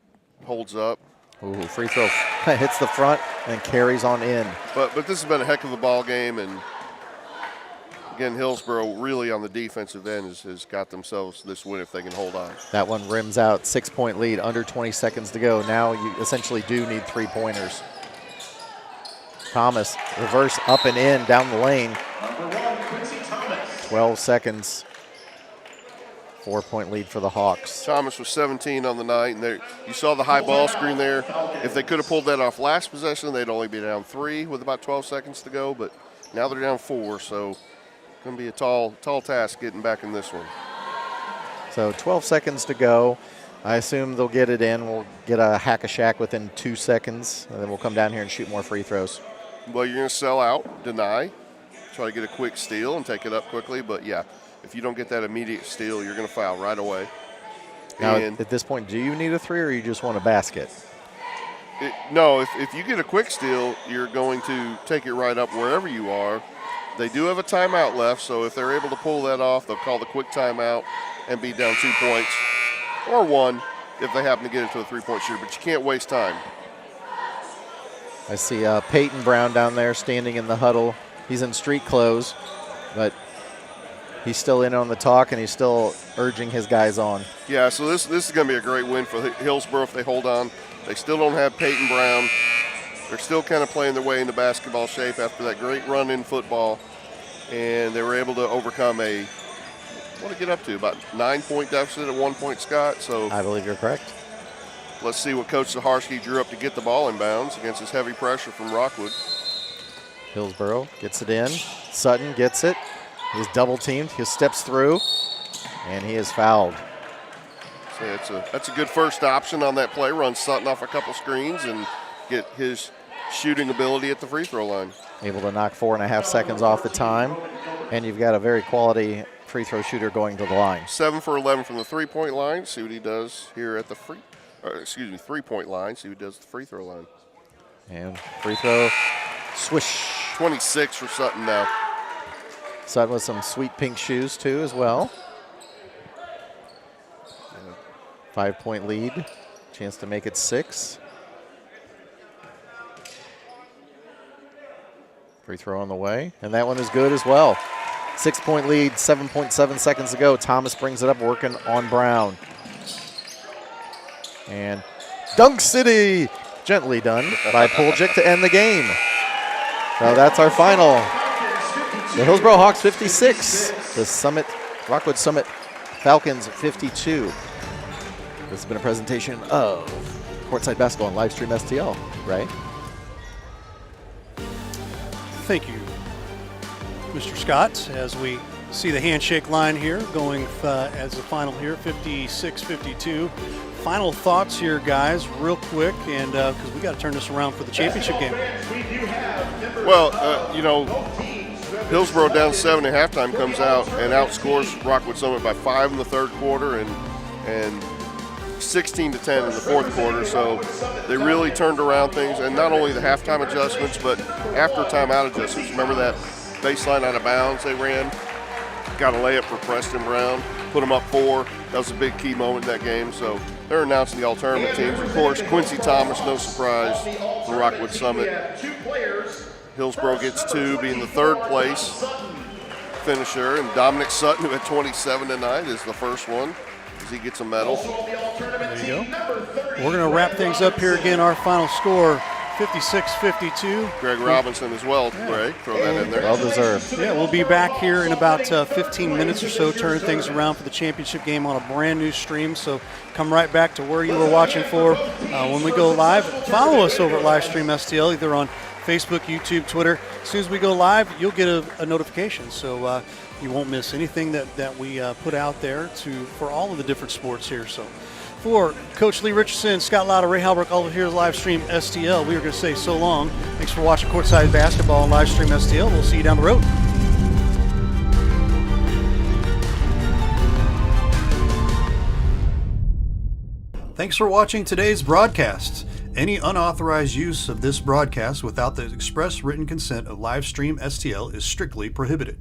holds up. Ooh, free throw hits the front and carries on in. But this has been a heck of a ball game, and again, Hillsboro really on the defensive end has got themselves this win if they can hold on. That one rims out, 6-point lead, under 20 seconds to go. Now you essentially do need 3-pointers. Thomas, reverse up and in, down the lane. Number 1, Quincy Thomas. 12 seconds. 4-point lead for the Hawks. Thomas was 17 on the night, and you saw the high ball screen there. If they could have pulled that off last possession, they'd only be down 3 with about 12 seconds to go, but now they're down 4, so going to be a tall task getting back in this one. So 12 seconds to go. I assume they'll get it in. We'll get a hack-a-shack within 2 seconds, and then we'll come down here and shoot more free throws. Well, you're going to sell out, deny, try to get a quick steal and take it up quickly, but yeah, if you don't get that immediate steal, you're going to foul right away. Now, at this point, do you need a 3 or you just want a basket? No, if you get a quick steal, you're going to take it right up wherever you are. They do have a timeout left, so if they're able to pull that off, they'll call the quick timeout and be down 2 points, or 1 if they happen to get it to a 3-point shooter, but you can't waste time. I see Peyton Brown down there standing in the huddle. He's in street clothes, but he's still in on the talk, and he's still urging his guys on. Yeah, so this is going to be a great win for Hillsboro if they hold on. They still don't have Peyton Brown. They're still kind of playing their way into basketball shape after that great run in football, and they were able to overcome what did it get up to, about 9-point deficit at 1 point, Scott? So I believe you're correct. Let's see what Coach Zaharsky drew up to get the ball in bounds against this heavy pressure from Rockwood. Hillsboro gets it in. Sutton gets it. He's double teamed. He steps through, and he is fouled. So that's a good first option on that play. Run Sutton off a couple screens and get his shooting ability at the free throw line. Able to knock 4.5 seconds off the time, and you've got a very quality free throw shooter going to the line. 7 for 11 from the three-point line. See what he does here at the three-point line. See what he does at the free throw line. And free throw, swish. 26 for Sutton now. Sutton with some sweet pink shoes too as well. 5-point lead, chance to make it 6. Free throw on the way, and that one is good as well. 6-point lead, 7.7 seconds to go. Thomas brings it up, working on Brown. And Dunk City, gently done by Puljic to end the game. So that's our final. The Hillsboro Hawks 56, the Rockwood Summit Falcons 52. This has been a presentation of Courtside Basketball and Livestream STL. Ray? Thank you, Mr. Scott. As we see the handshake line here going as the final here, 56-52. Final thoughts here, guys, real quick, and because we got to turn this around for the championship game. Well, Hillsboro down 7 at halftime comes out and outscores Rockwood Summit by 5 in the third quarter and 16-10 in the fourth quarter. So they really turned around things, and not only the halftime adjustments, but after timeout adjustments. Remember that baseline out of bounds they ran? Got a layup for Preston Brown, put them up 4. That was a big key moment in that game. So they're announcing the alternate teams. Of course, Quincy Thomas, no surprise, for Rockwood Summit. Hillsboro gets 2, being the third place finisher, and Dominic Sutton, who had 27 tonight, is the first one as he gets a medal. There you go. We're going to wrap things up here again. Our final score, 56-52. Greg Robinson as well, Greg. Throw that in there. Well deserved. Yeah, we'll be back here in about 15 minutes or so, turning things around for the championship game on a brand new stream. So come right back to where you were watching for when we go live. Follow us over at Livestream STL, either on Facebook, YouTube, Twitter. As soon as we go live, you'll get a notification. So you won't miss anything that we put out there for all of the different sports here. So for Coach Lee Richardson, Scott Lauder, Ray Halbrook, all of here at Livestream STL, we are going to say so long. Thanks for watching Courtside Basketball on Livestream STL. We'll see you down the road. Thanks for watching today's broadcast. Any unauthorized use of this broadcast without the express written consent of Livestream STL is strictly prohibited.